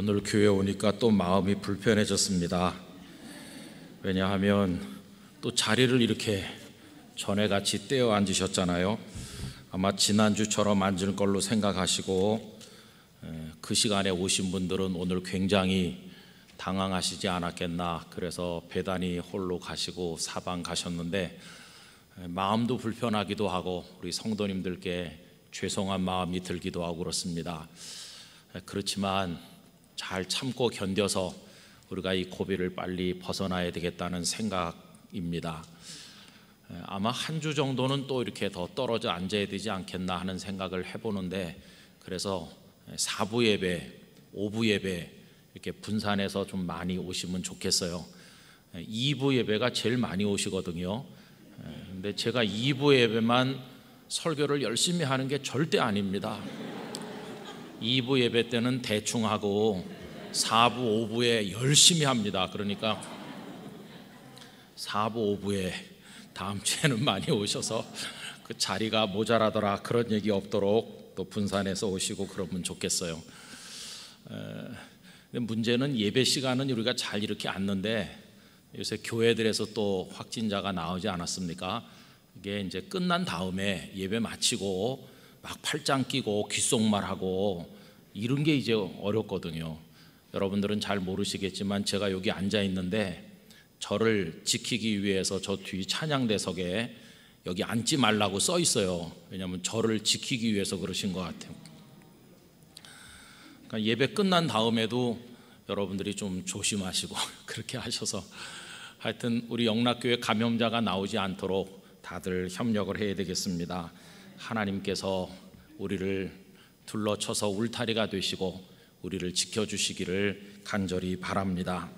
오늘 교회 오니까 또 마음이 불편해졌습니다. 왜냐하면 또 자리를 이렇게 전에 같이 떼어 앉으셨잖아요. 아마 지난주처럼 앉을 걸로 생각하시고 그 시간에 오신 분들은 오늘 굉장히 당황하시지 않았겠나. 그래서 배단이 홀로 가시고 사방 가셨는데 마음도 불편하기도 하고 우리 성도님들께 죄송한 마음이 들기도 하고 그렇습니다. 그렇지만 잘 참고 견뎌서 우리가 이 고비를 빨리 벗어나야 되겠다는 생각입니다. 아마 한 주 정도는 또 이렇게 더 떨어져 앉아야 되지 않겠나 하는 생각을 해보는데, 그래서 4부 예배, 5부 예배 이렇게 분산해서 좀 많이 오시면 좋겠어요. 2부 예배가 제일 많이 오시거든요. 근데 제가 2부 예배만 설교를 열심히 하는 게 절대 아닙니다. 2부 예배 때는 대충 하고 4부, 5부에 열심히 합니다. 그러니까 4부, 5부에 다음 주에는 많이 오셔서 그 자리가 모자라더라 그런 얘기 없도록 또 분산해서 오시고 그러면 좋겠어요. 문제는 예배 시간은 우리가 잘 이렇게 앉는데 요새 교회들에서 또 확진자가 나오지 않았습니까? 이게 이제 끝난 다음에 예배 마치고 막 팔짱 끼고 귓속말하고 이런 게 이제 어렵거든요. 여러분들은 잘 모르시겠지만 제가 여기 앉아 있는데 저를 지키기 위해서 저 뒤 찬양대석에 여기 앉지 말라고 써 있어요. 왜냐하면 저를 지키기 위해서 그러신 것 같아요. 그러니까 예배 끝난 다음에도 여러분들이 좀 조심하시고 그렇게 하셔서 하여튼 우리 영락교회 감염자가 나오지 않도록 다들 협력을 해야 되겠습니다. 하나님께서 우리를 둘러쳐서 울타리가 되시고 우리를 지켜주시기를 간절히 바랍니다.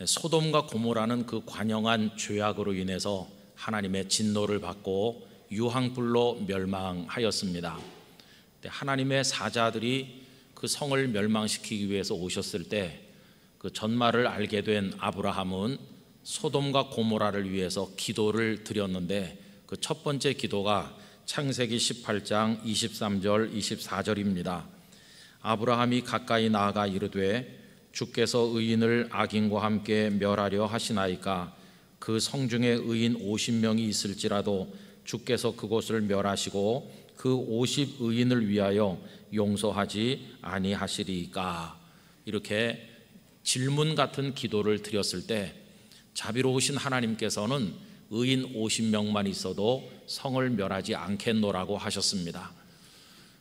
소돔과 고모라는 그 관영한 죄악으로 인해서 하나님의 진노를 받고 유황불로 멸망하였습니다. 하나님의 사자들이 그 성을 멸망시키기 위해서 오셨을 때 그 전말을 알게 된 아브라함은 소돔과 고모라를 위해서 기도를 드렸는데 그 첫 번째 기도가 창세기 18장 23절 24절입니다. 아브라함이 가까이 나아가 이르되 주께서 의인을 악인과 함께 멸하려 하시나이까 그 성중에 의인 50명이 있을지라도 주께서 그곳을 멸하시고 그 50 의인을 위하여 용서하지 아니하시리이까. 이렇게 질문 같은 기도를 드렸을 때 자비로우신 하나님께서는 의인 50명만 있어도 성을 멸하지 않겠노라고 하셨습니다.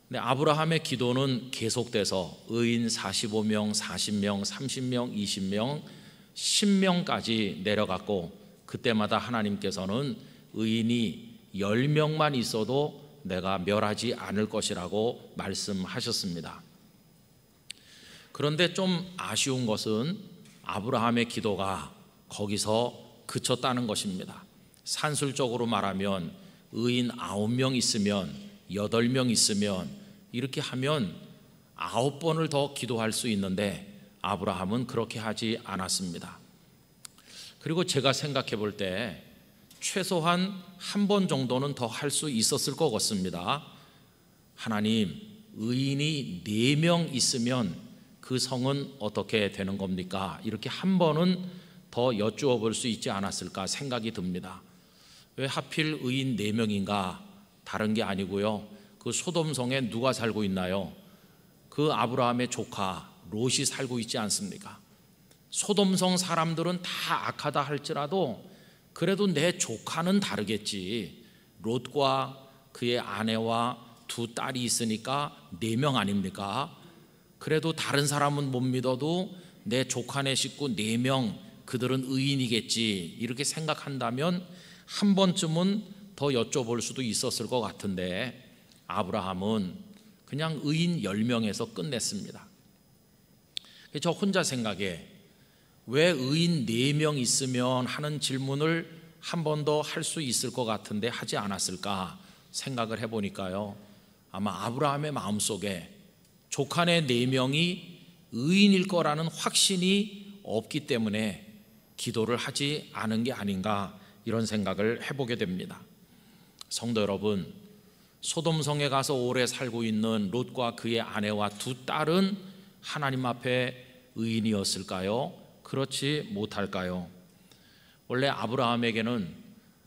근데 아브라함의 기도는 계속돼서 의인 45명, 40명, 30명, 20명, 10명까지 내려갔고 그때마다 하나님께서는 의인이 10명만 있어도 내가 멸하지 않을 것이라고 말씀하셨습니다. 그런데 좀 아쉬운 것은 아브라함의 기도가 거기서 그쳤다는 것입니다. 산술적으로 말하면 의인 9명 있으면 8명 있으면 이렇게 하면 9번을 더 기도할 수 있는데 아브라함은 그렇게 하지 않았습니다. 그리고 제가 생각해 볼 때 최소한 한 번 정도는 더 할 수 있었을 것 같습니다. 하나님, 의인이 4명 있으면 그 성은 어떻게 되는 겁니까? 이렇게 한 번은 더 여쭈어 볼 수 있지 않았을까 생각이 듭니다. 왜 하필 의인 4명인가? 다른 게 아니고요. 그 소돔성에 누가 살고 있나요? 그 아브라함의 조카 롯이 살고 있지 않습니까? 소돔성 사람들은 다 악하다 할지라도 그래도 내 조카는 다르겠지. 롯과 그의 아내와 2 딸이 있으니까 4명 아닙니까? 그래도 다른 사람은 못 믿어도 내 조카네 식구 4명 그들은 의인이겠지. 이렇게 생각한다면 한 번쯤은 더 여쭤볼 수도 있었을 것 같은데 아브라함은 그냥 의인 10명에서 끝냈습니다. 저 혼자 생각에 왜 의인 4명 있으면 하는 질문을 한 번 더 할 수 있을 것 같은데 하지 않았을까 생각을 해보니까요, 아마 아브라함의 마음속에 조카네 4명이 의인일 거라는 확신이 없기 때문에 기도를 하지 않은 게 아닌가 이런 생각을 해보게 됩니다. 성도 여러분, 소돔성에 가서 오래 살고 있는 롯과 그의 아내와 두 딸은 하나님 앞에 의인이었을까요? 그렇지 못할까요? 원래 아브라함에게는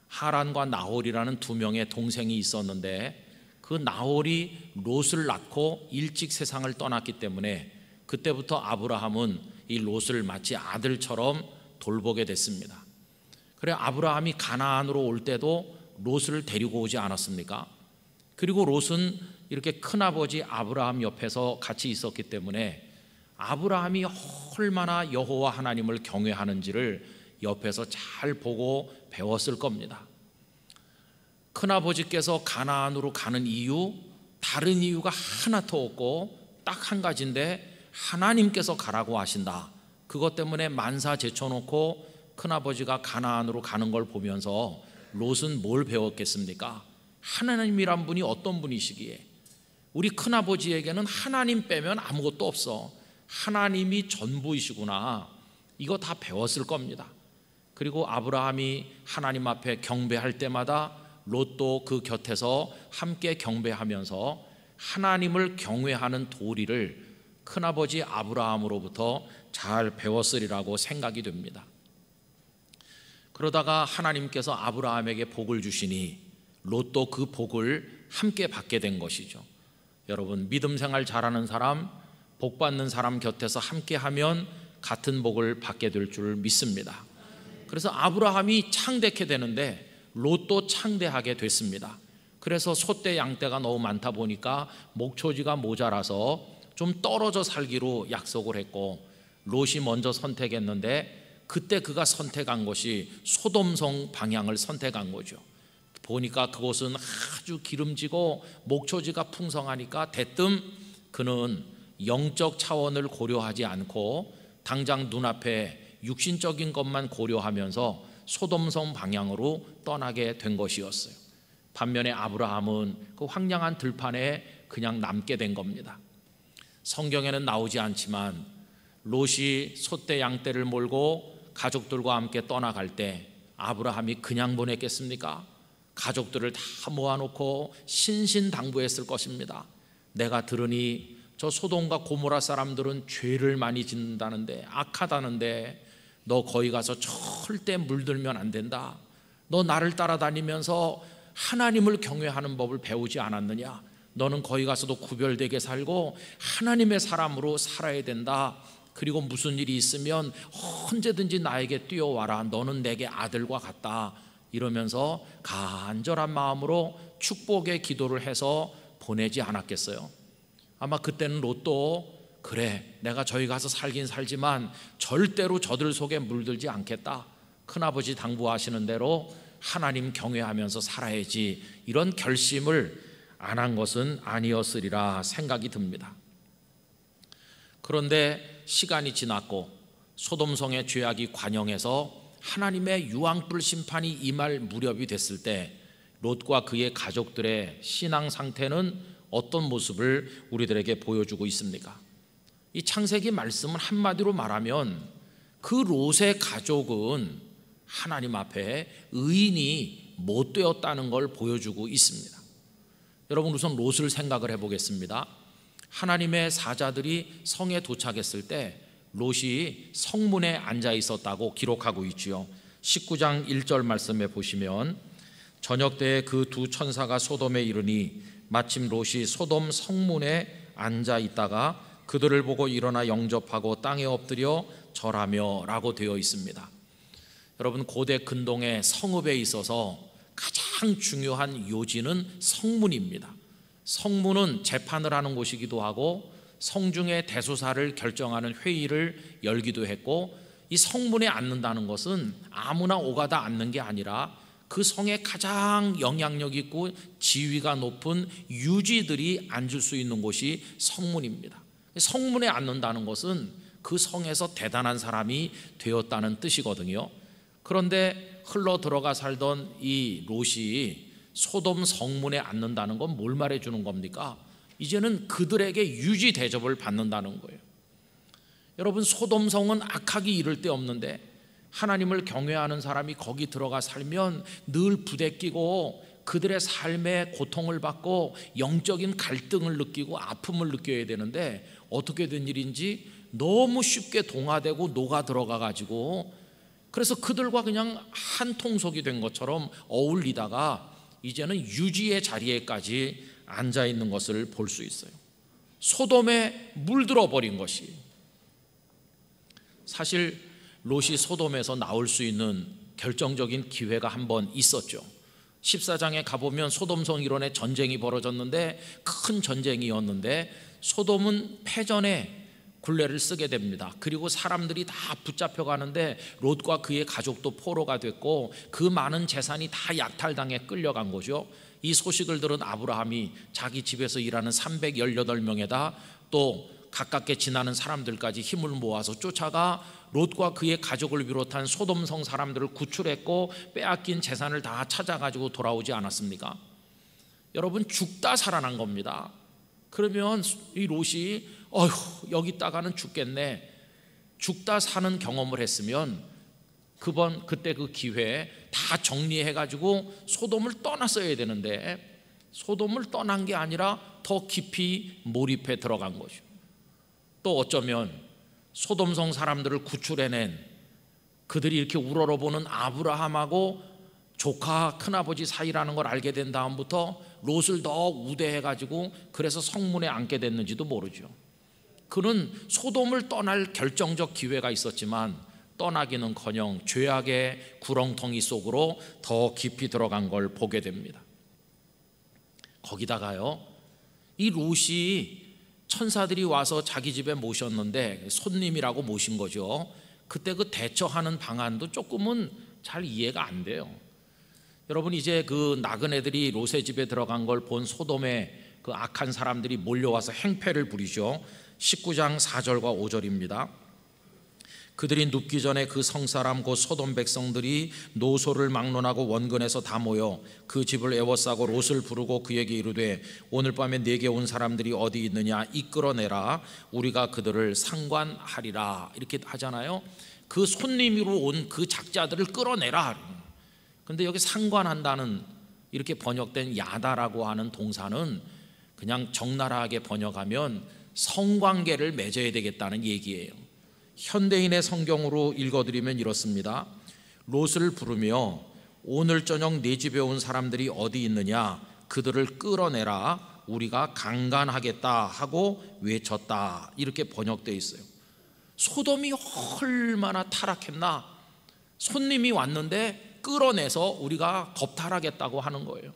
하란과 나홀이라는 두 명의 동생이 있었는데 그 나홀이 롯을 낳고 일찍 세상을 떠났기 때문에 그때부터 아브라함은 이 롯을 마치 아들처럼 돌보게 됐습니다. 그래 아브라함이 가나안으로 올 때도 롯을 데리고 오지 않았습니까? 그리고 롯은 이렇게 큰아버지 아브라함 옆에서 같이 있었기 때문에 아브라함이 얼마나 여호와 하나님을 경외하는지를 옆에서 잘 보고 배웠을 겁니다. 큰아버지께서 가나안으로 가는 이유, 다른 이유가 하나도 없고 딱 한 가지인데 하나님께서 가라고 하신다. 그것 때문에 만사 제쳐놓고 큰아버지가 가나안으로 가는 걸 보면서 롯은 뭘 배웠겠습니까? 하나님이란 분이 어떤 분이시기에 우리 큰아버지에게는 하나님 빼면 아무것도 없어. 하나님이 전부이시구나. 이거 다 배웠을 겁니다. 그리고 아브라함이 하나님 앞에 경배할 때마다 롯도 그 곁에서 함께 경배하면서 하나님을 경외하는 도리를 큰아버지 아브라함으로부터 잘 배웠으리라고 생각이 됩니다. 그러다가 하나님께서 아브라함에게 복을 주시니 롯도 그 복을 함께 받게 된 것이죠. 여러분, 믿음 생활 잘하는 사람, 복 받는 사람 곁에서 함께 하면 같은 복을 받게 될 줄 믿습니다. 그래서 아브라함이 창대케 되는데 롯도 창대하게 됐습니다. 그래서 소떼 양떼가 너무 많다 보니까 목초지가 모자라서 좀 떨어져 살기로 약속을 했고 롯이 먼저 선택했는데 그때 그가 선택한 것이 소돔성 방향을 선택한 거죠. 보니까 그곳은 아주 기름지고 목초지가 풍성하니까 대뜸 그는 영적 차원을 고려하지 않고 당장 눈앞에 육신적인 것만 고려하면서 소돔성 방향으로 떠나게 된 것이었어요. 반면에 아브라함은 그 황량한 들판에 그냥 남게 된 겁니다. 성경에는 나오지 않지만 롯이 소떼 양떼를 몰고 가족들과 함께 떠나갈 때 아브라함이 그냥 보냈겠습니까? 가족들을 다 모아놓고 신신당부했을 것입니다. 내가 들으니 저 소돔과 고모라 사람들은 죄를 많이 짓는다는데, 악하다는데 너 거기 가서 절대 물들면 안 된다. 너 나를 따라다니면서 하나님을 경외하는 법을 배우지 않았느냐? 너는 거기 가서도 구별되게 살고 하나님의 사람으로 살아야 된다. 그리고 무슨 일이 있으면 언제든지 나에게 뛰어와라. 너는 내게 아들과 같다. 이러면서 간절한 마음으로 축복의 기도를 해서 보내지 않았겠어요? 아마 그때는 롯도 그래, 내가 저기 가서 살긴 살지만 절대로 저들 속에 물들지 않겠다. 큰아버지 당부하시는 대로 하나님 경외하면서 살아야지, 이런 결심을 안 한 것은 아니었으리라 생각이 듭니다. 그런데 시간이 지났고 소돔성의 죄악이 관영해서 하나님의 유황불 심판이 임할 무렵이 됐을 때 롯과 그의 가족들의 신앙 상태는 어떤 모습을 우리들에게 보여주고 있습니까? 이 창세기 말씀은 한마디로 말하면 그 롯의 가족은 하나님 앞에 의인이 못 되었다는 걸 보여주고 있습니다. 여러분, 우선 롯을 생각을 해보겠습니다. 하나님의 사자들이 성에 도착했을 때 롯이 성문에 앉아 있었다고 기록하고 있지요. 19장 1절 말씀에 보시면 저녁 때에 그 두 천사가 소돔에 이르니 마침 롯이 소돔 성문에 앉아 있다가 그들을 보고 일어나 영접하고 땅에 엎드려 절하며 라고 되어 있습니다. 여러분, 고대 근동의 성읍에 있어서 가장 중요한 요지는 성문입니다. 성문은 재판을 하는 곳이기도 하고 성중의 대소사를 결정하는 회의를 열기도 했고, 이 성문에 앉는다는 것은 아무나 오가다 앉는 게 아니라 그 성에 가장 영향력 있고 지위가 높은 유지들이 앉을 수 있는 곳이 성문입니다. 성문에 앉는다는 것은 그 성에서 대단한 사람이 되었다는 뜻이거든요. 그런데 흘러 들어가 살던 이 롯이 소돔 성문에 앉는다는 건 뭘 말해주는 겁니까? 이제는 그들에게 유지 대접을 받는다는 거예요. 여러분, 소돔 성은 악하기 이를 데 없는데 하나님을 경외하는 사람이 거기 들어가 살면 늘 부대끼고 그들의 삶의 고통을 받고 영적인 갈등을 느끼고 아픔을 느껴야 되는데 어떻게 된 일인지 너무 쉽게 동화되고 녹아 들어가 가지고 그래서 그들과 그냥 한 통속이 된 것처럼 어울리다가 이제는 유지의 자리에까지 앉아 있는 것을 볼 수 있어요. 소돔에 물들어 버린 것이. 사실 롯이 소돔에서 나올 수 있는 결정적인 기회가 한 번 있었죠. 14장에 가보면 소돔성 이론의 전쟁이 벌어졌는데 큰 전쟁이었는데 소돔은 패전에 굴레를 쓰게 됩니다. 그리고 사람들이 다 붙잡혀 가는데 롯과 그의 가족도 포로가 됐고 그 많은 재산이 다 약탈당해 끌려간 거죠. 이 소식을 들은 아브라함이 자기 집에서 일하는 318명에다 또 가깝게 지나는 사람들까지 힘을 모아서 쫓아가 롯과 그의 가족을 비롯한 소돔성 사람들을 구출했고 빼앗긴 재산을 다 찾아가지고 돌아오지 않았습니까? 여러분, 죽다 살아난 겁니다. 그러면 이 롯이 어휴, 여기 있다가는 죽겠네, 죽다 사는 경험을 했으면 그때 그 기회에 다 정리해가지고 소돔을 떠났어야 되는데 소돔을 떠난 게 아니라 더 깊이 몰입해 들어간 거죠. 또 어쩌면 소돔성 사람들을 구출해낸 그들이 이렇게 우러러보는 아브라함하고 조카 큰아버지 사이라는 걸 알게 된 다음부터 롯을 더 우대해가지고 그래서 성문에 앉게 됐는지도 모르죠. 그는 소돔을 떠날 결정적 기회가 있었지만 떠나기는커녕 죄악의 구렁텅이 속으로 더 깊이 들어간 걸 보게 됩니다. 거기다가요, 이 롯이 천사들이 와서 자기 집에 모셨는데 손님이라고 모신 거죠. 그때 그 대처하는 방안도 조금은 잘 이해가 안 돼요. 여러분, 이제 그 나그네들이 롯의 집에 들어간 걸 본 소돔의 그 악한 사람들이 몰려와서 행패를 부리죠. 19장 4절과 5절입니다. 그들이 눕기 전에 그 성사람 곧 소돔 백성들이 노소를 막론하고 원근에서 다 모여 그 집을 에워싸고 롯을 부르고 그에게 이르되 오늘 밤에 내게 온 사람들이 어디 있느냐 이끌어내라 우리가 그들을 상관하리라. 이렇게 하잖아요. 그 손님으로 온 그 작자들을 끌어내라. 근데 여기 상관한다는 이렇게 번역된 야다라고 하는 동사는 그냥 적나라하게 번역하면 성관계를 맺어야 되겠다는 얘기예요. 현대인의 성경으로 읽어드리면 이렇습니다. 롯을 부르며 오늘 저녁 내 집에 온 사람들이 어디 있느냐 그들을 끌어내라 우리가 강간하겠다 하고 외쳤다. 이렇게 번역되어 있어요. 소돔이 얼마나 타락했나. 손님이 왔는데 끌어내서 우리가 겁탈하겠다고 하는 거예요.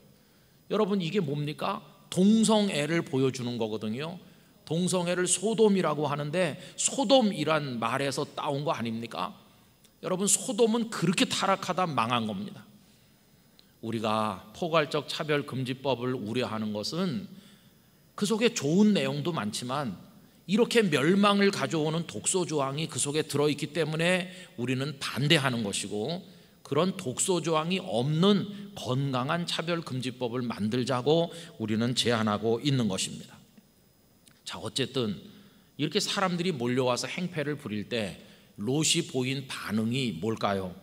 여러분, 이게 뭡니까? 동성애를 보여주는 거거든요. 동성애를 소돔이라고 하는데 소돔이란 말에서 따온 거 아닙니까? 여러분, 소돔은 그렇게 타락하다 망한 겁니다. 우리가 포괄적 차별금지법을 우려하는 것은 그 속에 좋은 내용도 많지만 이렇게 멸망을 가져오는 독소조항이 그 속에 들어있기 때문에 우리는 반대하는 것이고, 그런 독소조항이 없는 건강한 차별금지법을 만들자고 우리는 제안하고 있는 것입니다. 자, 어쨌든 이렇게 사람들이 몰려와서 행패를 부릴 때 롯이 보인 반응이 뭘까요?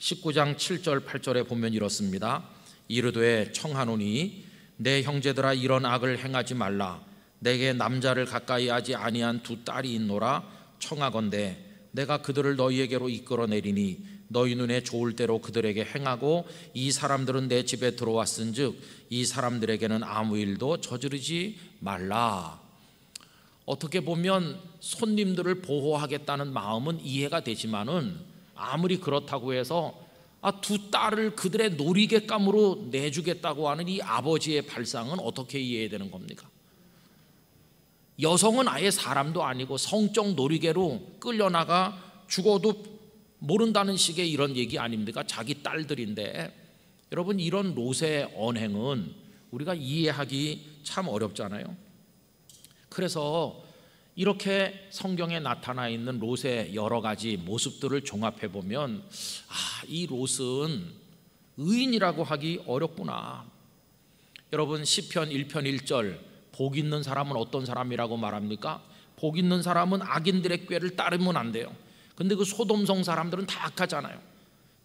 19장 7절 8절에 보면 이렇습니다. 이르되 청하노니 내 형제들아 이런 악을 행하지 말라. 내게 남자를 가까이 하지 아니한 두 딸이 있노라. 청하건대 내가 그들을 너희에게로 이끌어내리니 너희 눈에 좋을 대로 그들에게 행하고 이 사람들은 내 집에 들어왔은즉 이 사람들에게는 아무 일도 저지르지 말라. 어떻게 보면 손님들을 보호하겠다는 마음은 이해가 되지만은 아무리 그렇다고 해서 두 딸을 그들의 놀이객감으로 내주겠다고 하는 이 아버지의 발상은 어떻게 이해해야 되는 겁니까? 여성은 아예 사람도 아니고 성적 놀이개로 끌려나가 죽어도 모른다는 식의 이런 얘기 아닙니까? 자기 딸들인데. 여러분, 이런 롯의 언행은 우리가 이해하기 참 어렵잖아요. 그래서 이렇게 성경에 나타나 있는 롯의 여러 가지 모습들을 종합해 보면 이 롯은 의인이라고 하기 어렵구나. 여러분, 시편 1편 1절 복 있는 사람은 어떤 사람이라고 말합니까? 복 있는 사람은 악인들의 꾀를 따르면 안 돼요. 근데 그 소돔성 사람들은 다 악하잖아요.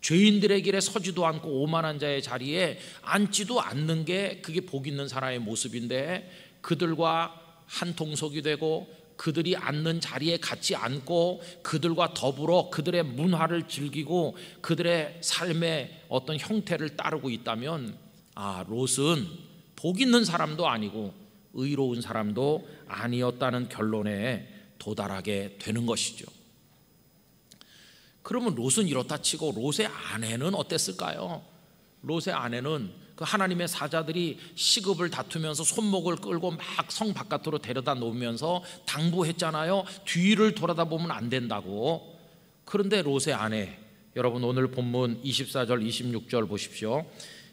죄인들의 길에 서지도 않고 오만한 자의 자리에 앉지도 않는 게 그게 복 있는 사람의 모습인데, 그들과 한 통속이 되고 그들이 앉는 자리에 같이 앉고 그들과 더불어 그들의 문화를 즐기고 그들의 삶의 어떤 형태를 따르고 있다면, 롯은 복 있는 사람도 아니고 의로운 사람도 아니었다는 결론에 도달하게 되는 것이죠. 그러면 롯은 이렇다 치고 롯의 아내는 어땠을까요? 롯의 아내는 그 하나님의 사자들이 시급을 다투면서 손목을 끌고 막 성 바깥으로 데려다 놓으면서 당부했잖아요. 뒤를 돌아다보면 안 된다고. 그런데 롯의 아내, 여러분 오늘 본문 24절 26절 보십시오.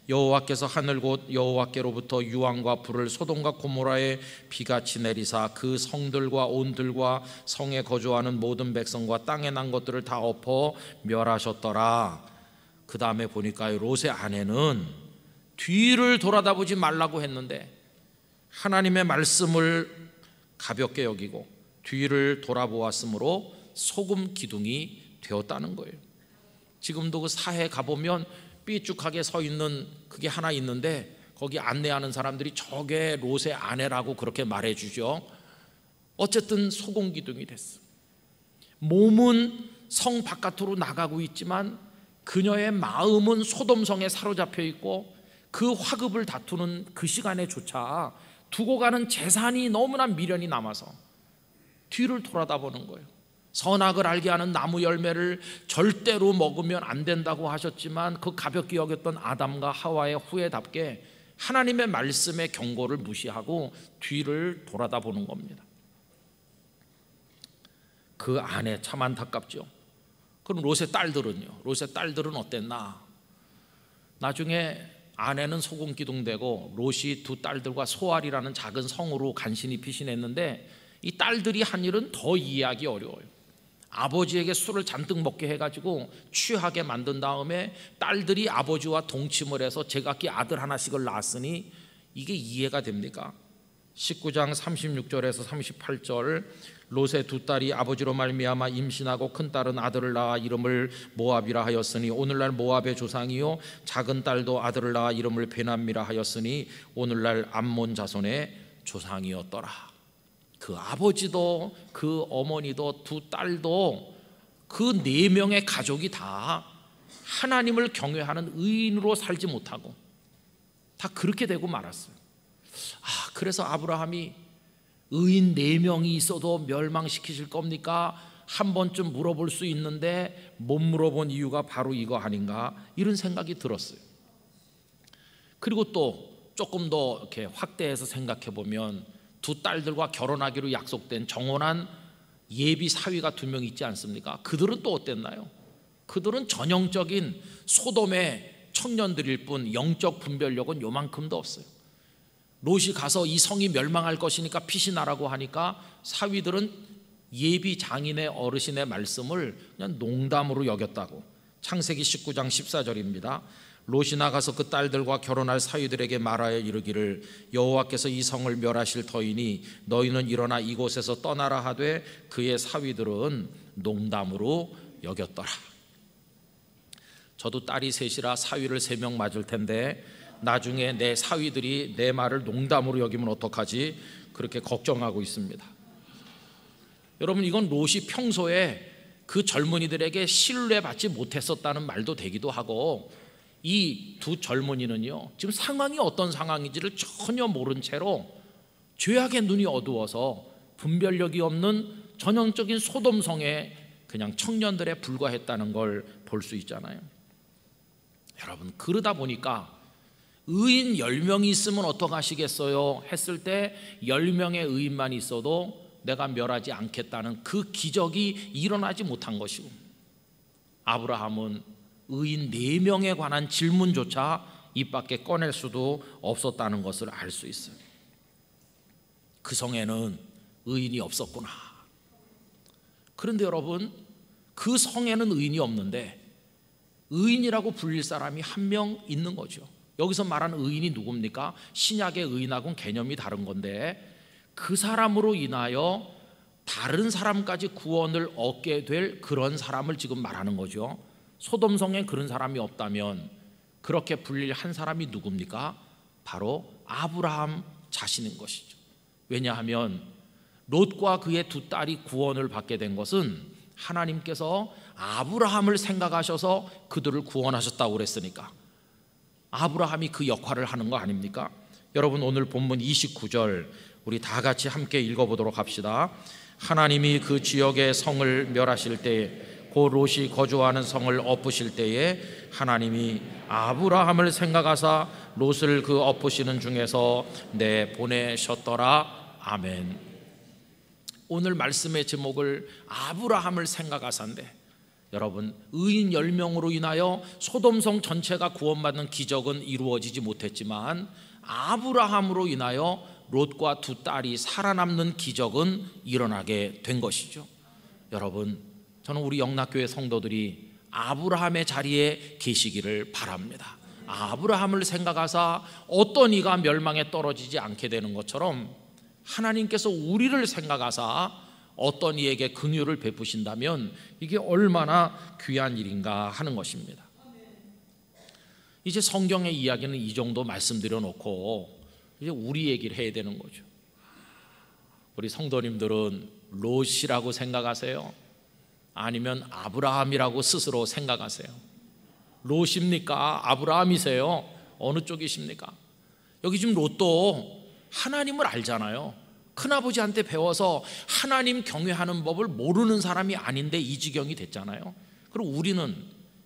여호와께서 하늘 곧 여호와께로부터 유황과 불을 소돔과 고모라에 비같이 내리사 그 성들과 온들과 성에 거주하는 모든 백성과 땅에 난 것들을 다 엎어 멸하셨더라. 그 다음에 보니까 롯의 아내는 뒤를 돌아다보지 말라고 했는데 하나님의 말씀을 가볍게 여기고 뒤를 돌아보았으므로 소금 기둥이 되었다는 거예요. 지금도 그 사해 가보면 삐죽하게 서 있는 그게 하나 있는데, 거기 안내하는 사람들이 저게 롯의 아내라고 그렇게 말해주죠. 어쨌든 소금 기둥이 됐어. 몸은 성 바깥으로 나가고 있지만 그녀의 마음은 소돔성에 사로잡혀 있고, 그 화급을 다투는 그 시간에조차 두고 가는 재산이 너무나 미련이 남아서 뒤를 돌아다보는 거예요. 선악을 알게 하는 나무 열매를 절대로 먹으면 안 된다고 하셨지만 그 가볍게 여겼던 아담과 하와의 후회답게 하나님의 말씀의 경고를 무시하고 뒤를 돌아다보는 겁니다. 그 아내 참 안타깝죠. 그럼 롯의 딸들은요? 롯의 딸들은 어땠나? 나중에 아내는 소금 기둥 되고 롯이 두 딸들과 소알이라는 작은 성으로 간신히 피신했는데, 이 딸들이 한 일은 더 이해하기 어려워요. 아버지에게 술을 잔뜩 먹게 해가지고 취하게 만든 다음에 딸들이 아버지와 동침을 해서 제각기 아들 하나씩을 낳았으니 이게 이해가 됩니까? 19장 36절에서 38절, 롯의 두 딸이 아버지로 말미암아 임신하고 큰 딸은 아들을 낳아 이름을 모압이라 하였으니 오늘날 모압의 조상이요 작은 딸도 아들을 낳아 이름을 베남미라 하였으니 오늘날 암몬 자손의 조상이었더라. 그 아버지도 그 어머니도 두 딸도 그 네 명의 가족이 다 하나님을 경외하는 의인으로 살지 못하고 다 그렇게 되고 말았어요. 그래서 아브라함이 의인 4명이 있어도 멸망시키실 겁니까? 한 번쯤 물어볼 수 있는데 못 물어본 이유가 바로 이거 아닌가, 이런 생각이 들었어요. 그리고 또 조금 더 이렇게 확대해서 생각해 보면 두 딸들과 결혼하기로 약속된 정혼한 예비 사위가 2명 있지 않습니까? 그들은 또 어땠나요? 그들은 전형적인 소돔의 청년들일 뿐 영적 분별력은 요만큼도 없어요. 롯이 가서 이 성이 멸망할 것이니까 피신하라고 하니까 사위들은 예비 장인의 어르신의 말씀을 그냥 농담으로 여겼다고. 창세기 19장 14절입니다. 롯이 나가서 그 딸들과 결혼할 사위들에게 말하여 이르기를 여호와께서 이 성을 멸하실 터이니 너희는 일어나 이곳에서 떠나라 하되 그의 사위들은 농담으로 여겼더라. 저도 딸이 셋이라 사위를 3명 맞을 텐데 나중에 내 사위들이 내 말을 농담으로 여기면 어떡하지? 그렇게 걱정하고 있습니다. 여러분, 이건 롯이 평소에 그 젊은이들에게 신뢰받지 못했었다는 말도 되기도 하고, 이 두 젊은이는요 지금 상황이 어떤 상황인지를 전혀 모른 채로 죄악의 눈이 어두워서 분별력이 없는 전형적인 소돔성의 그냥 청년들에 불과했다는 걸 볼 수 있잖아요. 여러분, 그러다 보니까 의인 10명이 있으면 어떡하시겠어요? 했을 때 10명의 의인만 있어도 내가 멸하지 않겠다는 그 기적이 일어나지 못한 것이고, 아브라함은 의인 4명에 관한 질문조차 입 밖에 꺼낼 수도 없었다는 것을 알 수 있어요. 그 성에는 의인이 없었구나. 그런데 여러분, 그 성에는 의인이 없는데 의인이라고 불릴 사람이 한 명 있는 거죠. 여기서 말하는 의인이 누굽니까? 신약의 의인하고는 개념이 다른 건데, 그 사람으로 인하여 다른 사람까지 구원을 얻게 될 그런 사람을 지금 말하는 거죠. 소돔성에 그런 사람이 없다면 그렇게 불릴 한 사람이 누굽니까? 바로 아브라함 자신인 것이죠. 왜냐하면 롯과 그의 두 딸이 구원을 받게 된 것은 하나님께서 아브라함을 생각하셔서 그들을 구원하셨다고 그랬으니까 아브라함이 그 역할을 하는 거 아닙니까? 여러분, 오늘 본문 29절 우리 다 같이 함께 읽어보도록 합시다. 하나님이 그 지역의 성을 멸하실 때에, 그 롯이 거주하는 성을 엎으실 때에 하나님이 아브라함을 생각하사 롯을 그 엎으시는 중에서 내보내셨더라. 아멘. 오늘 말씀의 제목을 아브라함을 생각하사인데, 여러분, 의인 10명으로 인하여 소돔성 전체가 구원받는 기적은 이루어지지 못했지만 아브라함으로 인하여 롯과 두 딸이 살아남는 기적은 일어나게 된 것이죠. 여러분, 저는 우리 영락교회 성도들이 아브라함의 자리에 계시기를 바랍니다. 아브라함을 생각하사 어떤 이가 멸망에 떨어지지 않게 되는 것처럼 하나님께서 우리를 생각하사 어떤 이에게 긍휼을 베푸신다면 이게 얼마나 귀한 일인가 하는 것입니다. 이제 성경의 이야기는 이 정도 말씀드려 놓고 이제 우리 얘기를 해야 되는 거죠. 우리 성도님들은 롯이라고 생각하세요? 아니면 아브라함이라고 스스로 생각하세요? 롯입니까? 아브라함이세요? 어느 쪽이십니까? 여기 지금 롯도 하나님을 알잖아요. 큰아버지한테 배워서 하나님 경외하는 법을 모르는 사람이 아닌데 이 지경이 됐잖아요. 그리고 우리는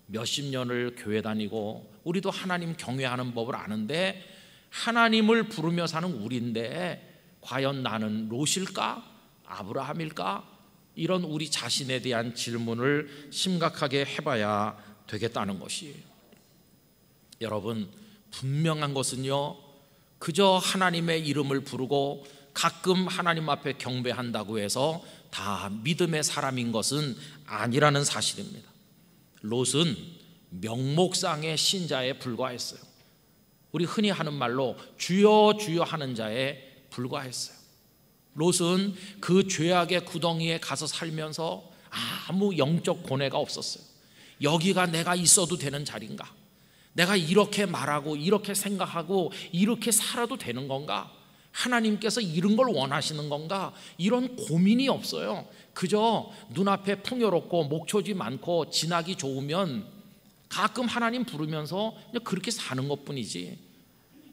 몇십 년을 교회 다니고 우리도 하나님 경외하는 법을 아는데 하나님을 부르며 사는 우리인데 과연 나는 롯일까? 아브라함일까? 이런 우리 자신에 대한 질문을 심각하게 해봐야 되겠다는 것이에요. 여러분, 분명한 것은요, 그저 하나님의 이름을 부르고 가끔 하나님 앞에 경배한다고 해서 다 믿음의 사람인 것은 아니라는 사실입니다. 롯은 명목상의 신자에 불과했어요. 우리 흔히 하는 말로 주여 주여 하는 자에 불과했어요. 롯은 그 죄악의 구덩이에 가서 살면서 아무 영적 고뇌가 없었어요. 여기가 내가 있어도 되는 자리인가? 내가 이렇게 말하고 이렇게 생각하고 이렇게 살아도 되는 건가? 하나님께서 이런 걸 원하시는 건가? 이런 고민이 없어요. 그저 눈앞에 풍요롭고 목초지 많고 지나기 좋으면 가끔 하나님 부르면서 그냥 그렇게 사는 것뿐이지